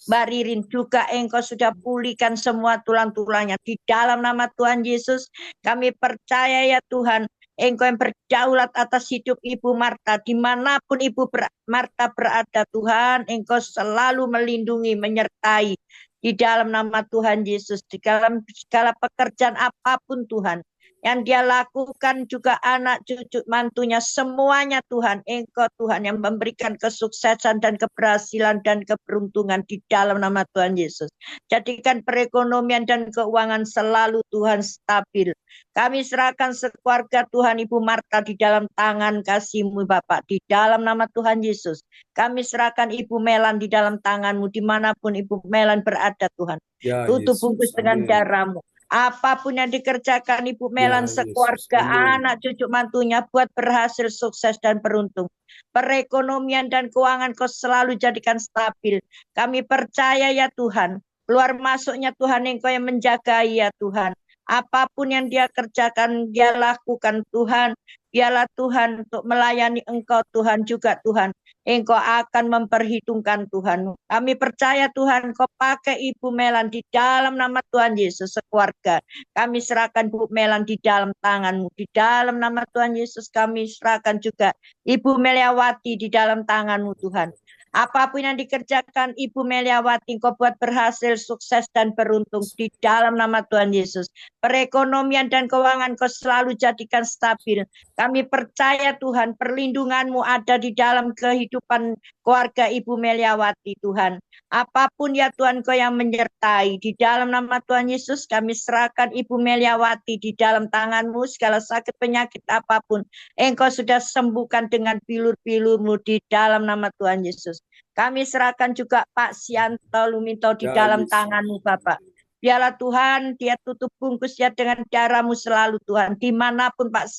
Mbak Ririn juga Engkau sudah pulihkan semua tulang-tulangnya. Di dalam nama Tuhan Yesus kami percaya ya Tuhan, Engkau yang berdaulat atas hidup Ibu Marta. Dimanapun Ibu Marta berada Tuhan, Engkau selalu melindungi, menyertai. Di dalam nama Tuhan Yesus, di dalam segala pekerjaan apapun Tuhan, yang dia lakukan juga anak cucu mantunya semuanya Tuhan, Engkau Tuhan yang memberikan kesuksesan dan keberhasilan dan keberuntungan di dalam nama Tuhan Yesus. Jadikan perekonomian dan keuangan selalu Tuhan stabil. Kami serahkan sekeluarga Tuhan Ibu Marta di dalam tangan kasih-Mu Bapak, di dalam nama Tuhan Yesus. Kami serahkan Ibu Melan di dalam tangan-Mu dimanapun Ibu Melan berada Tuhan. Ya, Tutup Yesus. bungkus dengan Amin. darah-Mu. Apapun yang dikerjakan Ibu Melan Ya, sekeluarga, Yesus. Amin. anak cucu mantunya buat berhasil, sukses dan beruntung. Perekonomian dan keuangan Kau selalu jadikan stabil. Kami percaya ya Tuhan, keluar masuknya Tuhan Engkau yang menjagai ya Tuhan. Apapun yang dia kerjakan, dia lakukan Tuhan. Biarlah Tuhan untuk melayani Engkau Tuhan juga Tuhan. Engkau akan memperhitungkan Tuhan. Kami percaya Tuhan Kau pakai Ibu Melan di dalam nama Tuhan Yesus sekeluarga. Kami serahkan Bu Melan di dalam tangan-Mu. Di dalam nama Tuhan Yesus kami serahkan juga Ibu Meliawati di dalam tangan-Mu Tuhan. Apapun yang dikerjakan Ibu Meliawati, Engkau buat berhasil, sukses dan beruntung di dalam nama Tuhan Yesus. Perekonomian dan keuangan Kau selalu jadikan stabil. Kami percaya Tuhan, perlindungan-Mu ada di dalam kehidupan keluarga Ibu Meliawati Tuhan. Apapun ya Tuhan Kau yang menyertai. Di dalam nama Tuhan Yesus kami serahkan Ibu Meliawati di dalam tangan-Mu. Segala sakit penyakit apapun Engkau sudah sembuhkan dengan bilur-bilur-Mu di dalam nama Tuhan Yesus. Kami serahkan juga Pak Sianto Luminto di Ya, dalam Yesus. tangan-Mu Bapak. Biarlah Tuhan dia tutup bungkusnya dengan darah-Mu selalu Tuhan. Dimanapun Pak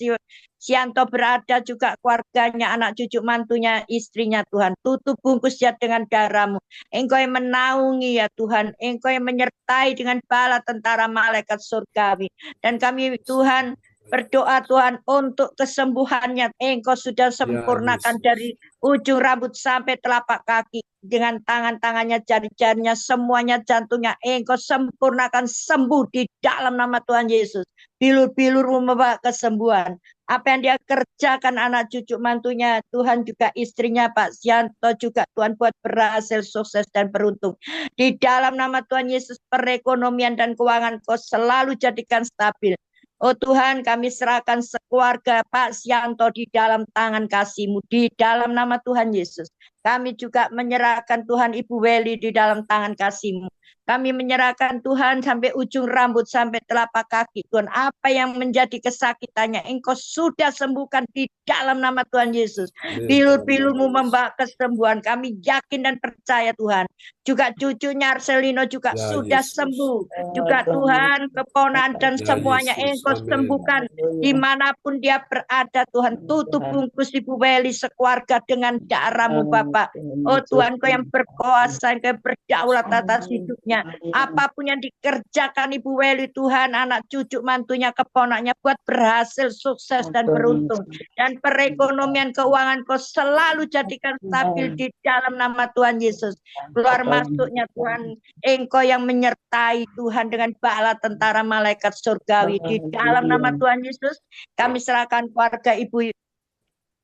Sianto berada juga keluarganya, anak cucu mantunya, istrinya Tuhan. Tutup bungkusnya dengan darah-Mu. Engkau yang menaungi ya Tuhan. Engkau yang menyertai dengan bala tentara malaikat surgawi. Dan kami Tuhan berdoa Tuhan untuk kesembuhannya. Engkau sudah sempurnakan Yesus. dari ujung rambut sampai telapak kaki. Dengan tangan-tangannya, jari-jarinya, semuanya jantungnya. Engkau sempurnakan sembuh di dalam nama Tuhan Yesus. Bilur-bilur membawa kesembuhan. Apa yang dia kerjakan anak cucu mantunya, Tuhan juga istrinya Pak Sianto juga Tuhan buat berhasil, sukses dan beruntung. Di dalam nama Tuhan Yesus perekonomian dan keuangan Kau selalu jadikan stabil. Oh Tuhan, kami serahkan sekeluarga Pak Sianto di dalam tangan kasih-Mu, di dalam nama Tuhan Yesus. Kami juga menyerahkan Tuhan Ibu Weli di dalam tangan kasih-Mu. Kami menyerahkan Tuhan sampai ujung rambut, sampai telapak kaki. Tuhan, apa yang menjadi kesakitannya, Engkau sudah sembuhkan di dalam nama Tuhan Yesus. Pilu-pilumu membawa kesembuhan. Kami yakin dan percaya Tuhan. Juga cucunya Arselino juga Ya, sudah Yesus. sembuh. Juga Tuhan, keponakan dan Ya, semuanya Yesus. Engkau Amin. sembuhkan. Dimanapun dia berada Tuhan, tutup bungkus Ibu Weli sekeluarga dengan darah-Mu Bapak. Oh Tuhan, Kau yang berkuasa, Kau yang berdaulat atas hidupnya. Apapun yang dikerjakan Ibu Weli Tuhan, anak cucu mantunya, keponaknya, buat berhasil, sukses dan beruntung. Dan perekonomian keuangan Kau selalu jadikan stabil di dalam nama Tuhan Yesus. Keluar masuknya Tuhan, Engkau yang menyertai Tuhan dengan bala tentara malaikat surgawi. Di dalam nama Tuhan Yesus, kami serahkan keluarga Ibu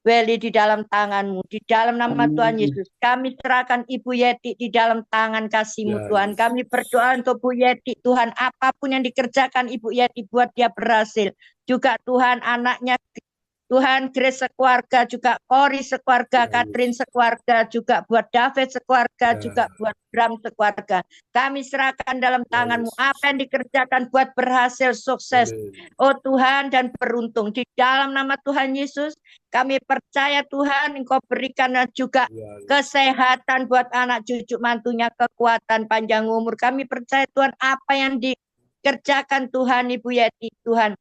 Weli di dalam tangan-Mu. Di dalam nama Tuhan Yesus, kami serahkan Ibu Yeti di dalam tangan kasih-Mu Ya, Tuhan. Kami berdoa untuk Bu Yeti Tuhan, apapun yang dikerjakan Ibu Yeti buat dia berhasil. Juga Tuhan, anaknya Tuhan, Grace sekeluarga, juga Kori sekeluarga, Ya, Katrin sekeluarga, juga buat David sekeluarga, Ya. juga buat Bram sekeluarga. Kami serahkan dalam Ya, tangan-Mu Yesus. apa yang dikerjakan buat berhasil, sukses. Amin. Oh Tuhan, dan beruntung. Di dalam nama Tuhan Yesus, kami percaya Tuhan, Engkau berikan juga Ya, Yesus. kesehatan buat anak cucu mantunya, kekuatan, panjang umur. Kami percaya Tuhan, apa yang dikerjakan Tuhan, Ibu Yeti, Tuhan,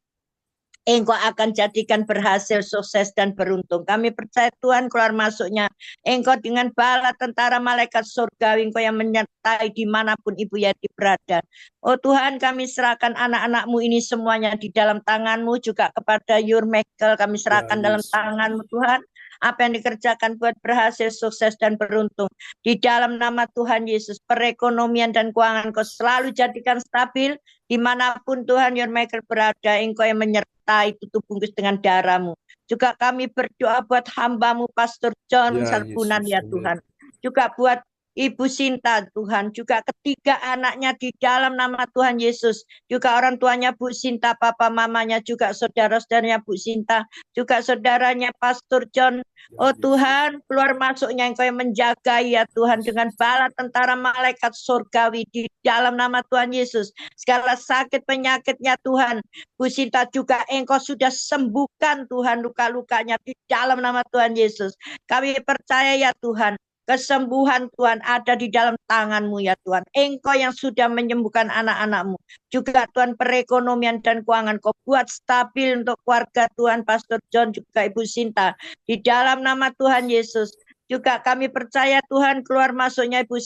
Engkau akan jadikan berhasil, sukses, dan beruntung. Kami percaya Tuhan, keluar masuknya Engkau dengan bala tentara malaikat surgawi, Engkau yang menyertai dimanapun Ibu Yati berada. Oh Tuhan, kami serahkan anak-anak-Mu ini semuanya di dalam tangan-Mu, juga kepada Yur Michael, kami serahkan Ya, dalam Yesus. tangan-Mu Tuhan. Apa yang dikerjakan buat berhasil, sukses, dan beruntung. Di dalam nama Tuhan Yesus, perekonomian dan keuangan Kau selalu jadikan stabil. Dimanapun Tuhan Your Maker berada, Engkau yang menyertai, tutup bungkus dengan darah-Mu. Juga kami berdoa buat hamba-Mu Pastor John Ya, Salbunan Yesus. ya Amin. Tuhan. Juga buat Ibu Sinta Tuhan, juga ketiga anaknya di dalam nama Tuhan Yesus. Juga orang tuanya Bu Sinta, papa mamanya, juga saudara-saudaranya Bu Sinta, juga saudaranya Pastor John. Oh Tuhan, keluar masuknya Engkau yang menjaga ya Tuhan dengan bala tentara malaikat surgawi di dalam nama Tuhan Yesus. Segala sakit penyakitnya Tuhan, Bu Sinta juga Engkau sudah sembuhkan Tuhan luka-lukanya di dalam nama Tuhan Yesus. Kami percaya ya Tuhan, kesembuhan Tuhan ada di dalam tangan-Mu ya Tuhan. Engkau yang sudah menyembuhkan anak-anak-Mu. Juga Tuhan, perekonomian dan keuangan Kau buat stabil untuk keluarga Tuhan, Pastor John, juga Ibu Sinta. Di dalam nama Tuhan Yesus. Juga kami percaya Tuhan, keluar masuknya Ibu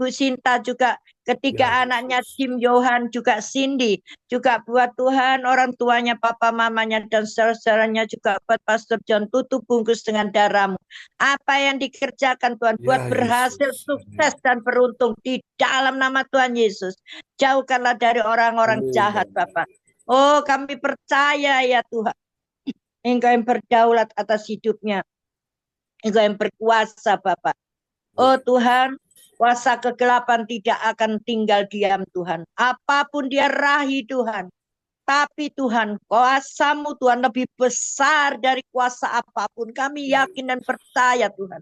Sinta, juga ketiga Ya, anaknya Yesus. Jim Johan, juga Cindy. Juga buat Tuhan, orang tuanya, papa mamanya, dan saudara-saudaranya, juga buat Pastor John, tutup bungkus dengan darah-Mu. Apa yang dikerjakan Tuhan buat Ya, berhasil, Yesus. sukses, dan beruntung di dalam nama Tuhan Yesus. Jauhkanlah dari orang-orang Amin. jahat Bapak. Oh, kami percaya ya Tuhan, Engkau yang berdaulat atas hidupnya. Engkau yang berkuasa Bapak. Oh Tuhan, kuasa kegelapan tidak akan tinggal diam Tuhan. Apapun dia raih Tuhan. Tapi Tuhan, kuasa-Mu Tuhan lebih besar dari kuasa apapun. Kami yakin dan percaya Tuhan.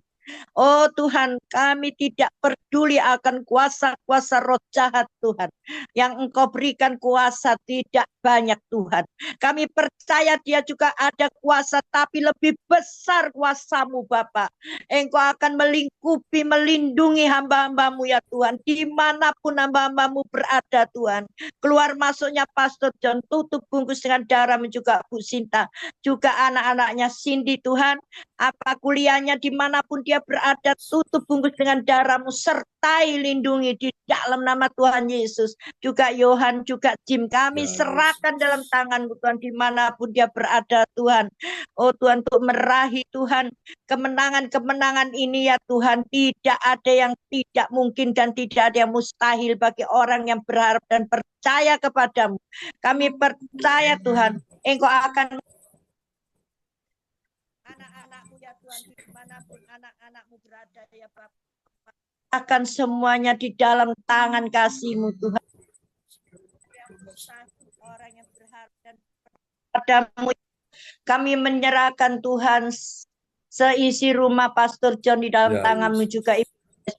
Oh Tuhan, kami tidak peduli akan kuasa-kuasa roh jahat Tuhan. Yang Engkau berikan kuasa tidak banyak Tuhan. Kami percaya dia juga ada kuasa, tapi lebih besar kuasa-Mu Bapa. Engkau akan melingkupi, melindungi hamba-hamba-Mu ya Tuhan. Dimanapun hamba-hamba-Mu berada Tuhan. Keluar masuknya Pastor John, tutup bungkus dengan darah-Mu juga Bu Sinta. Juga anak-anaknya Cindy Tuhan. Apa kuliahnya dimanapun dia berada, tutup bungkus dengan darah-Mu, sertai lindungi di dalam nama Tuhan Yesus. Juga Yohan, juga Jim, kami Ya, serahkan dalam tangan-Mu Tuhan, dimanapun dia berada Tuhan. Oh Tuhan, untuk meraih Tuhan, kemenangan-kemenangan ini ya Tuhan, tidak ada yang tidak mungkin dan tidak ada yang mustahil bagi orang yang berharap dan percaya kepada-Mu. Kami percaya Tuhan, Engkau akan anak-anak-Mu ya Tuhan, dimanapun anak-anak-Mu berada ya Bapak, akan semuanya di dalam tangan kasih-Mu Tuhan. Orang yang berharap dan padamu, kami menyerahkan Tuhan seisi rumah Pastor John di dalam Ya, tangan-Mu Yesus. juga Ibu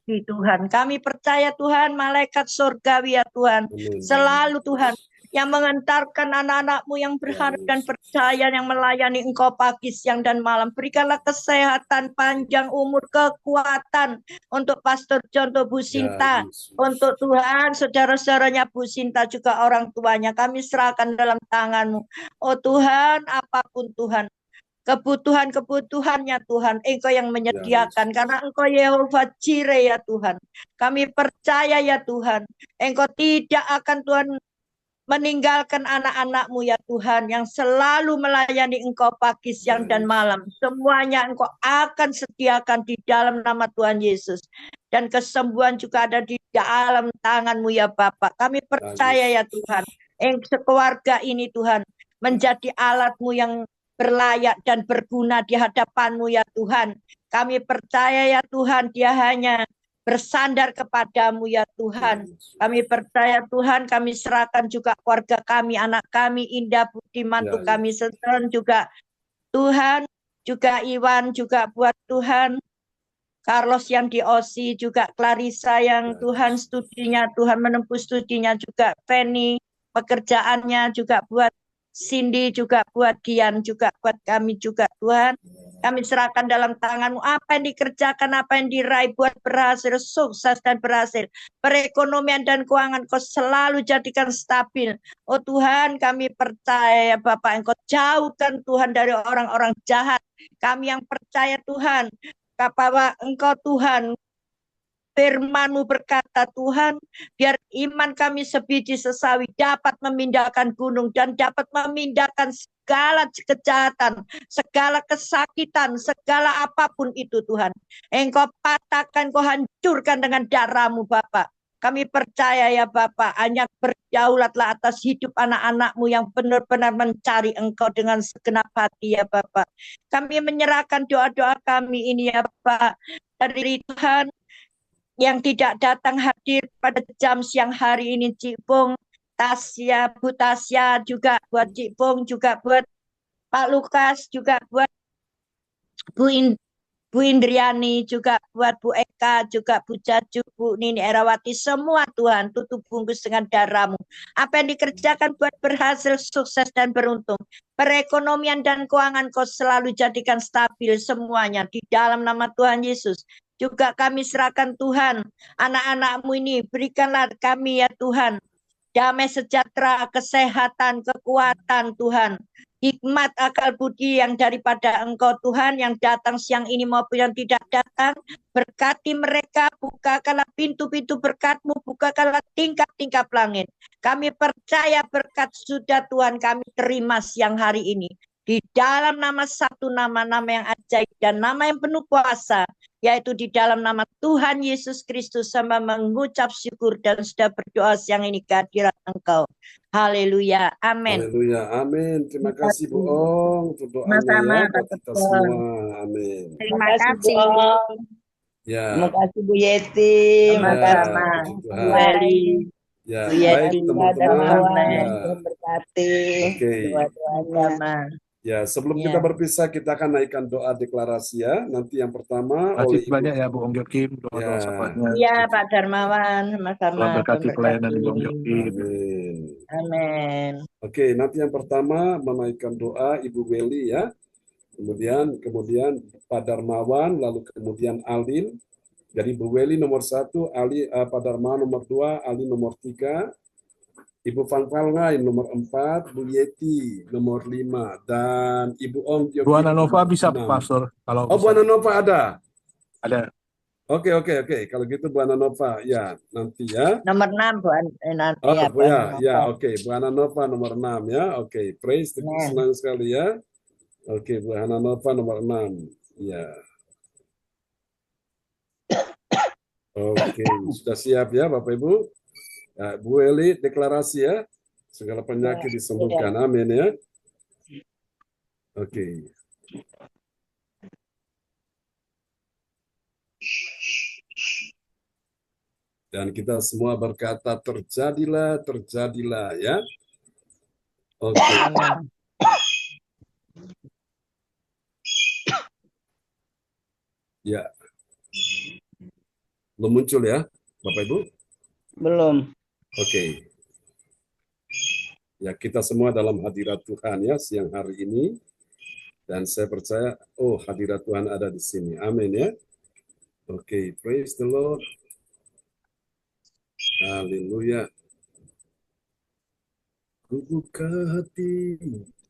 Tuhan. Kami percaya Tuhan, malaikat surgawi ya Tuhan, Amin. selalu Tuhan yang mengantarkan anak-anak-Mu yang berharap dan percaya, yang melayani Engkau pagi, siang, dan malam. Berikanlah kesehatan, panjang umur, kekuatan untuk Pastor John, untuk Bu Sinta, untuk Tuhan, saudara-saudaranya Bu Sinta, juga orang tuanya. Kami serahkan dalam tangan-Mu. Oh Tuhan, apapun Tuhan, kebutuhan-kebutuhannya Tuhan, Engkau yang menyediakan, karena Engkau Yehova Jireh ya Tuhan. Kami percaya ya Tuhan, Engkau tidak akan Tuhan meninggalkan anak-anak-Mu ya Tuhan, yang selalu melayani Engkau pagi, siang, dan malam. Semuanya Engkau akan sediakan di dalam nama Tuhan Yesus. Dan kesembuhan juga ada di dalam tangan-Mu ya Bapak. Kami percaya ya Tuhan, sekeluarga ini Tuhan menjadi alat-Mu yang berlayak dan berguna di hadapan-Mu ya Tuhan. Kami percaya ya Tuhan, dia hanya bersandar kepadamu ya Tuhan. Kami percaya Tuhan, kami serahkan juga keluarga kami, anak kami, Indah Budi, mantu kami, Seten juga Tuhan, juga Iwan juga buat Tuhan, Carlos yang di OSI, juga Clarissa yang Tuhan studinya, Tuhan menempuh studinya, juga Feni pekerjaannya, juga buat Cindy, juga buat Gian, juga buat kami juga Tuhan. Kami serahkan dalam tangan-Mu apa yang dikerjakan, apa yang diraih, buat berhasil, sukses dan berhasil. Perekonomian dan keuangan Kau selalu jadikan stabil. Oh Tuhan, kami percaya Bapak, Engkau jauhkan Tuhan dari orang-orang jahat. Kami yang percaya Tuhan, bahwa Engkau Tuhan, firman-Mu berkata Tuhan, biar iman kami sebiji sesawi dapat memindahkan gunung dan dapat memindahkan segala kejahatan, segala kesakitan, segala apapun itu Tuhan. Engkau patahkan, Engkau hancurkan dengan darah-Mu Bapak. Kami percaya ya Bapak, hanya berdaulatlah atas hidup anak-anak-Mu yang benar-benar mencari Engkau dengan segenap hati ya Bapak. Kami menyerahkan doa-doa kami ini ya Bapak, dari Tuhan yang tidak datang hadir pada jam siang hari ini, Cik Pung, Tasya, Bu Tasya, juga buat Cik Pung, juga buat Pak Lukas, juga buat Bu Indriani, juga buat Bu Eka, juga Bu Jaju, Bu Nini Erawati, semua Tuhan, tutup bungkus dengan darah-Mu. Apa yang dikerjakan buat berhasil, sukses, dan beruntung. Perekonomian dan keuangan Kau selalu jadikan stabil semuanya di dalam nama Tuhan Yesus. Juga kami serahkan Tuhan, anak-anak-Mu ini, berikanlah kami ya Tuhan, damai sejahtera, kesehatan, kekuatan Tuhan, hikmat, akal budi yang daripada Engkau Tuhan, yang datang siang ini maupun yang tidak datang. Berkati mereka, bukakanlah pintu-pintu berkat-Mu, bukakanlah tingkap-tingkap langit. Kami percaya berkat sudah Tuhan kami terima siang hari ini. Di dalam nama satu nama yang ajaib dan nama yang penuh kuasa, yaitu di dalam nama Tuhan Yesus Kristus, sama mengucap syukur dan sudah berdoa siang ini kehadirat Engkau. Haleluya, amin. Haleluya, amin. Terima kasih Bu Ong untuk doanya ya buat kita semua. Amin. Terima kasih. Ya. Terima kasih Bu Yeti. Sama-sama. Bu Wali. Ya, Bu baik Yeti, teman-teman. Ya. Berkati. Oke. Doa-doa. Ya, sebelum kita berpisah, kita akan naikkan doa deklarasi ya. Nanti yang pertama Terima kasih banyak ya Bu Ong Jokim, doa-doa Ya. sapanya. Iya Pak Darmawan, sama-sama. Tuhan berkati pelayanan Bu Ong Jokim. Amin. Amin. Oke, nanti yang pertama menaikkan doa Ibu Weli ya. Kemudian Pak Darmawan, lalu kemudian Alin. Jadi Bu Weli nomor 1, Pak Darmawan nomor 2, Alin nomor 3. Ibu Fangpalngai nomor 4, Bu Yeti nomor 5, dan Ibu Ong Jokim. Bu Ana Nova bisa 6. Pastor kalau Bu Ana Nova ada? Ada. Oke. Kalau gitu Bu Ana Nova ya nanti ya. Nomor 6 Bu Ana. Oke. Bu Ana Nova nomor 6 ya. Oke, praise, senang sekali ya. Oke, Bu Ana Nova nomor 6. Ya. Oke, sudah siap ya Bapak Ibu? Ya, Bu Eli deklarasi ya, segala penyakit disembuhkan, amin ya. Oke. Dan kita semua berkata terjadilah ya. Oke. Ya. Belum muncul ya, Bapak Ibu? Belum. Oke. Ya, kita semua dalam hadirat Tuhan ya siang hari ini. Dan saya percaya, oh hadirat Tuhan ada di sini. Amin ya. Oke, praise the Lord. Haleluya. Ku buka hati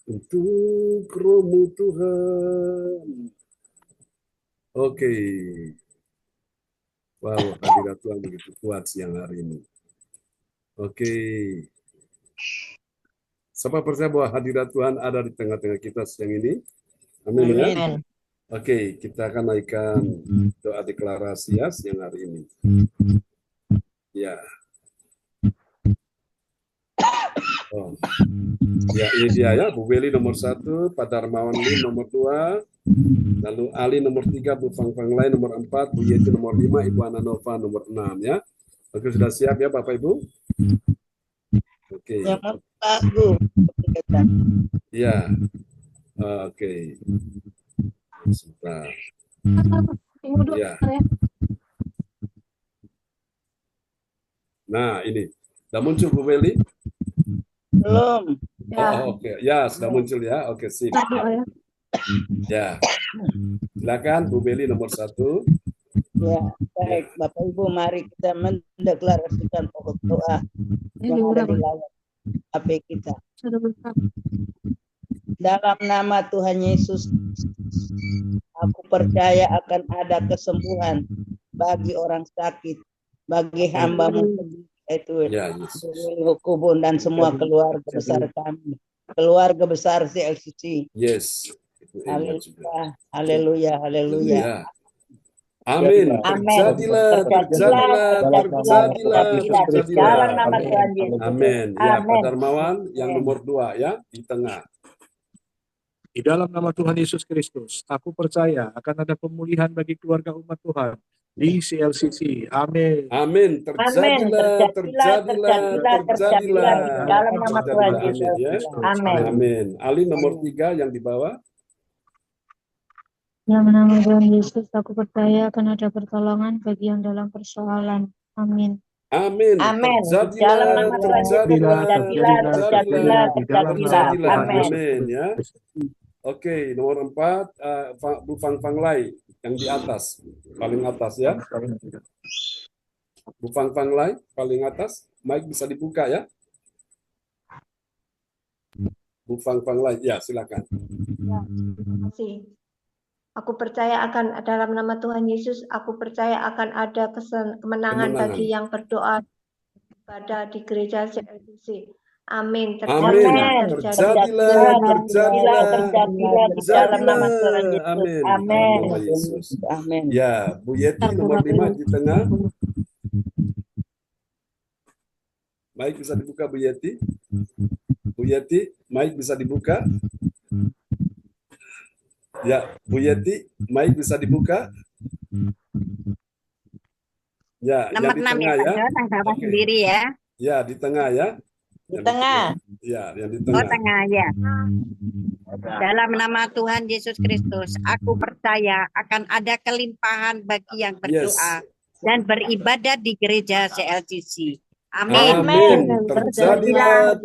untuk Roh-Mu Tuhan. Oke. Wow, hadirat Tuhan begitu kuat siang hari ini. Oke. Siapa percaya bahwa hadirat Tuhan ada di tengah-tengah kita siang ini? Amin ya. Amin. Oke, kita akan naikkan doa deklarasi ya siang hari ini. Ya. Oh. Ya, ini dia ya. Bu Beli nomor 1, Pak Darmawan Lim nomor 2, lalu Ali nomor 3, Bu Fang Fang Lai nomor 4, Bu Yeti nomor 5, Ibu Ana Nova nomor 6 ya. Oke, sudah siap ya Bapak Ibu? Oke. Yang mau lagu. Ya. Oke. Sebentar. Ya. Nah, ini. Sudah muncul Bu Beli? Belum. Oh, oke. Ya, sudah muncul ya. Oke, sip. Ya. Silakan Bu Beli nomor 1. Ya, baik. Bapak Ibu, mari kita mendeklarasikan pokok doa yang ada di layar HP kita. Dalam nama Tuhan Yesus, aku percaya akan ada kesembuhan bagi orang sakit, bagi hamba-Mu itu Ya, Yesus. Hukubun dan semua keluarga besar kami, keluarga besar CLCC. Yes. Ibu Emma juga. Haleluya, haleluya. Ya. Amin. Terjadilah, terjadilah. Dalam nama Tuhan Yesus. Amin. Ya, Amin. Pak Darmawan yang nomor 2 ya, di tengah. Di dalam nama Tuhan Yesus Kristus, aku percaya akan ada pemulihan bagi keluarga umat Tuhan di CLCC. Amin. Amin. Terjadilah. Di dalam nama Tuhan Yesus. Ya. Amin. Amin. Ali nomor 3 yang di bawah. Dalam nama Tuhan Yesus, aku percaya akan ada pertolongan bagi yang dalam persoalan. Amin. Amin. Amin. Terjadilah. Amin. Amin ya. Oke, nomor 4 Bu Fang Fang Lai yang di atas, paling atas ya. Bu Fang Fang Lai paling atas, mic bisa dibuka ya. Bu Fang Fang Lai, ya silakan. Ya, terima kasih. Aku percaya akan dalam nama Tuhan Yesus, aku percaya akan ada kemenangan bagi yang berdoa pada di gereja CLCC. Amin. Terjadilah di dalam nama Tuhan Yesus. Amin. Amin. Ya, Bu Yeti nomor 5 di tengah. Mic bisa dibuka Bu Yeti. Bu Yeti, mic bisa dibuka. Ya, Bu Yeti, mic bisa dibuka. Ya, Nomor yang di 6 tengah ya. Yang bawah sendiri ya. Ya, di tengah ya. Di tengah. Ya, yang di Oh, tengah. tengah ya. Dalam nama Tuhan Yesus Kristus, aku percaya akan ada kelimpahan bagi yang berdoa dan beribadah di gereja CLCC. Amin. Terjadilah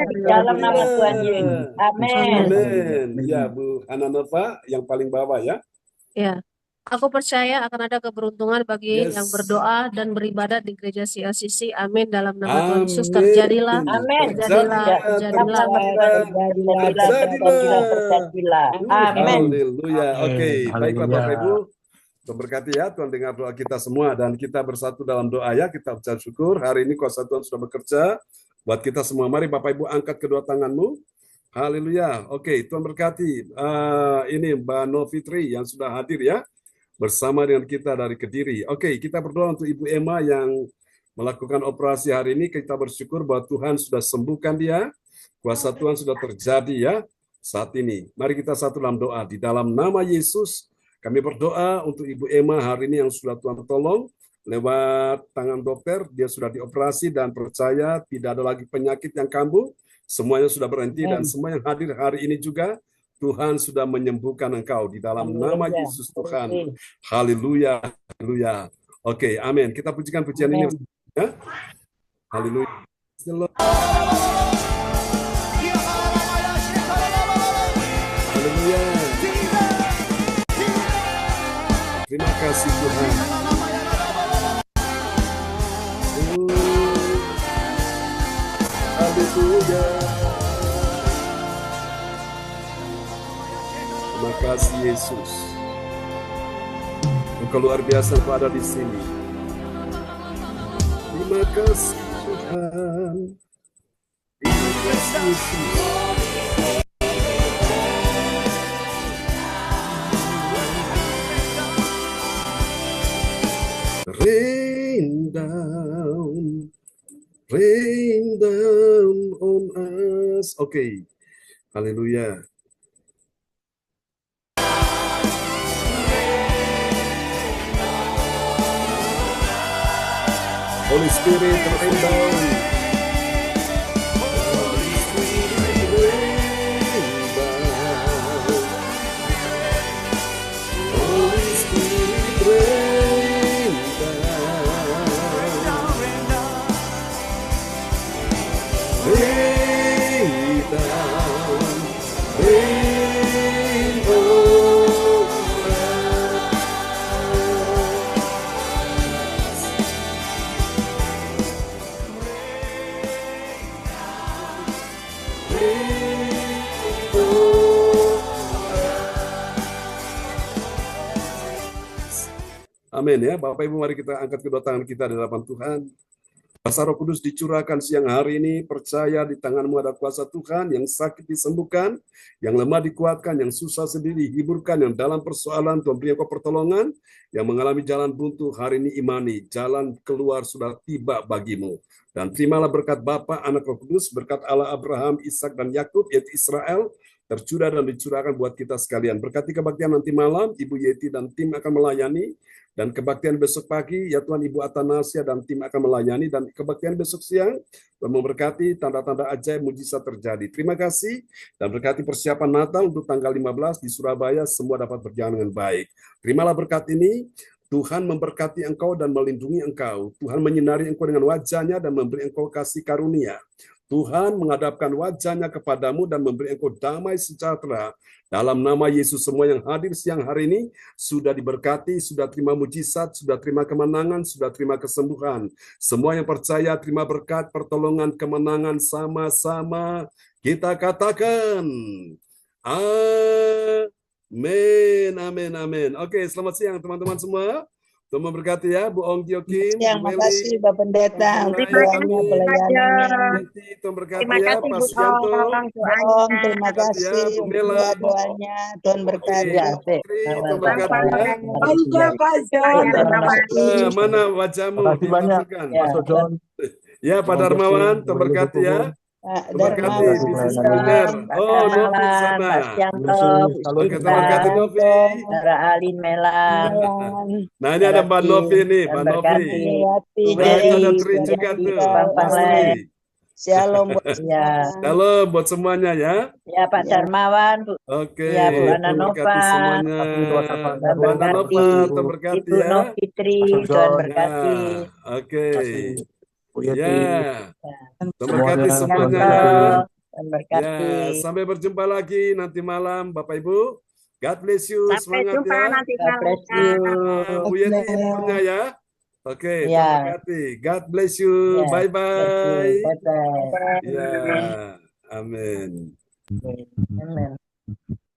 di dalam nama Tuhan Yesus. Amin. Amin. Ya, Bu Ana Nova yang paling bawah ya. Ya, aku percaya akan ada keberuntungan bagi yang berdoa dan beribadah di gereja CLCC. Amin. Dalam nama Tuhan Yesus, terjadilah. Amin. Terjadilah. Amin. Haleluya. Oke, baiklah Bapak Ibu. Tuhan berkati ya, Tuhan dengar doa kita semua dan kita bersatu dalam doa ya, kita ucap syukur. Hari ini kuasa Tuhan sudah bekerja buat kita semua. Mari Bapak Ibu angkat kedua tanganmu. Haleluya. Oke, Tuhan berkati. Ini Mbak Novitri yang sudah hadir ya, bersama dengan kita dari Kediri. Oke, kita berdoa untuk Ibu Emma yang melakukan operasi hari ini. Kita bersyukur bahwa Tuhan sudah sembuhkan dia. Kuasa Tuhan sudah terjadi ya saat ini. Mari kita satu dalam doa. Di dalam nama Yesus, kami berdoa untuk Ibu Emma hari ini yang sudah Tuhan tolong lewat tangan dokter. Dia sudah dioperasi dan percaya tidak ada lagi penyakit yang kambuh. Semuanya sudah berhenti dan semua yang hadir hari ini juga Tuhan sudah menyembuhkan engkau di dalam nama Haleluya. Yesus Tuhan. Puji. Haleluya, haleluya. Oke, amin. Kita pujikan pujian ini. Amin. Ya? Haleluya. Haleluya. Terima kasih Tuhan. Haleluya. Terima kasih Yesus. Engkau luar biasa, Engkau ada di sini. Terima kasih Tuhan. Terima kasih Yesus. Rain down on us. Oke, haleluya. Holy Spirit, rain down. Holy Spirit, rain down. Holy Spirit, rain down. Rain down. Rain on Amin ya, Bapak Ibu, mari kita angkat kedua tangan kita di hadapan Tuhan. Kuasa Roh Kudus dicurahkan siang hari ini, percaya di tanganmu ada kuasa Tuhan, yang sakit disembuhkan, yang lemah dikuatkan, yang susah sendiri dihiburkan, yang dalam persoalan Tuhan beri engkau pertolongan, yang mengalami jalan buntu hari ini imani, jalan keluar sudah tiba bagimu. Dan terimalah berkat Bapa, Anak, Roh Kudus, berkat Allah Abraham, Ishak dan Yakub, yaitu Israel, tercurah dan dicurahkan buat kita sekalian. Berkati kebaktian nanti malam, Ibu Yeti dan tim akan melayani. Dan kebaktian besok pagi, ya Tuhan, Ibu Atanasia dan tim akan melayani. Dan kebaktian besok siang, Tuhan memberkati tanda-tanda ajaib mujizat terjadi. Terima kasih, dan berkati persiapan Natal untuk tanggal 15 di Surabaya, semua dapat berjalan dengan baik. Terimalah berkat ini, Tuhan memberkati engkau dan melindungi engkau. Tuhan menyinari engkau dengan wajahnya dan memberi engkau kasih karunia. Tuhan menghadapkan wajahnya kepadamu dan memberi engkau damai sejahtera. Dalam nama Yesus, semua yang hadir siang hari ini sudah diberkati, sudah terima mujizat, sudah terima kemenangan, sudah terima kesembuhan. Semua yang percaya terima berkat, pertolongan, kemenangan sama-sama. Kita katakan, amin, amin, amin. Oke, selamat siang teman-teman semua. Tuhan memberkati ya, Bu Ong Giokin, Yang Bu makasih Meli, Bapak Pendeta untuk doanya, pelayanannya. Tuhan berkati Terima ya, kasih Pak Bu Sianto. Ong, Om, terima Terima kasih ya, kasih Bu untuk Mela. doanya. Tuhan Oke, berkati. Bu Putri, Tuhan berkati ya. Mana wajahmu Makasih banyak, ditampilkan? Ya, Pastor John. Ya, Pak Darmawan, Tuhan berkati ya. Pak Tuhan berkati Darmawan, bisnis pelayanan partner. Pak Oh, Novi di Darmawan, sana. Pak Sianto, Terima Bu kasih. Oke, Tuhan berkati Iqbal, Novi. Saudara Alin Melan, Nah, ini ada Mbak Novi nih, Tuhan Mbak berkati. Novi. Bu Nah, itu ada Meli, Tri Bu juga Meli, tuh, Bang Mas Tri. Panglet. Shalom buat Ya, Halo buat semuanya ya. ya Pak Ya. Darmawan, Bu. Oke, Ya, Bu Tuhan Ananova, berkati semuanya. Tuhan Bu Ananova, berkati. Tuhan berkati Ibu ya. Novitri, Pastor Tuhan John. berkati. Ya, oke. Bu Yeti, Ya, Tuhan berkati semuanya, semuanya Tuhan ya. berkati. Tuhan Ya, berkati. sampai berjumpa lagi nanti malam, Bapak Ibu. God bless you, Sampai semangat jumpa ya. nanti God malam. bless you. Bu Yeti ibunya ya. Oke, Tuhan Ya, berkati. God bless you. ya. Bless you. Bye-bye. Bye-bye. Ya, amin. Amen.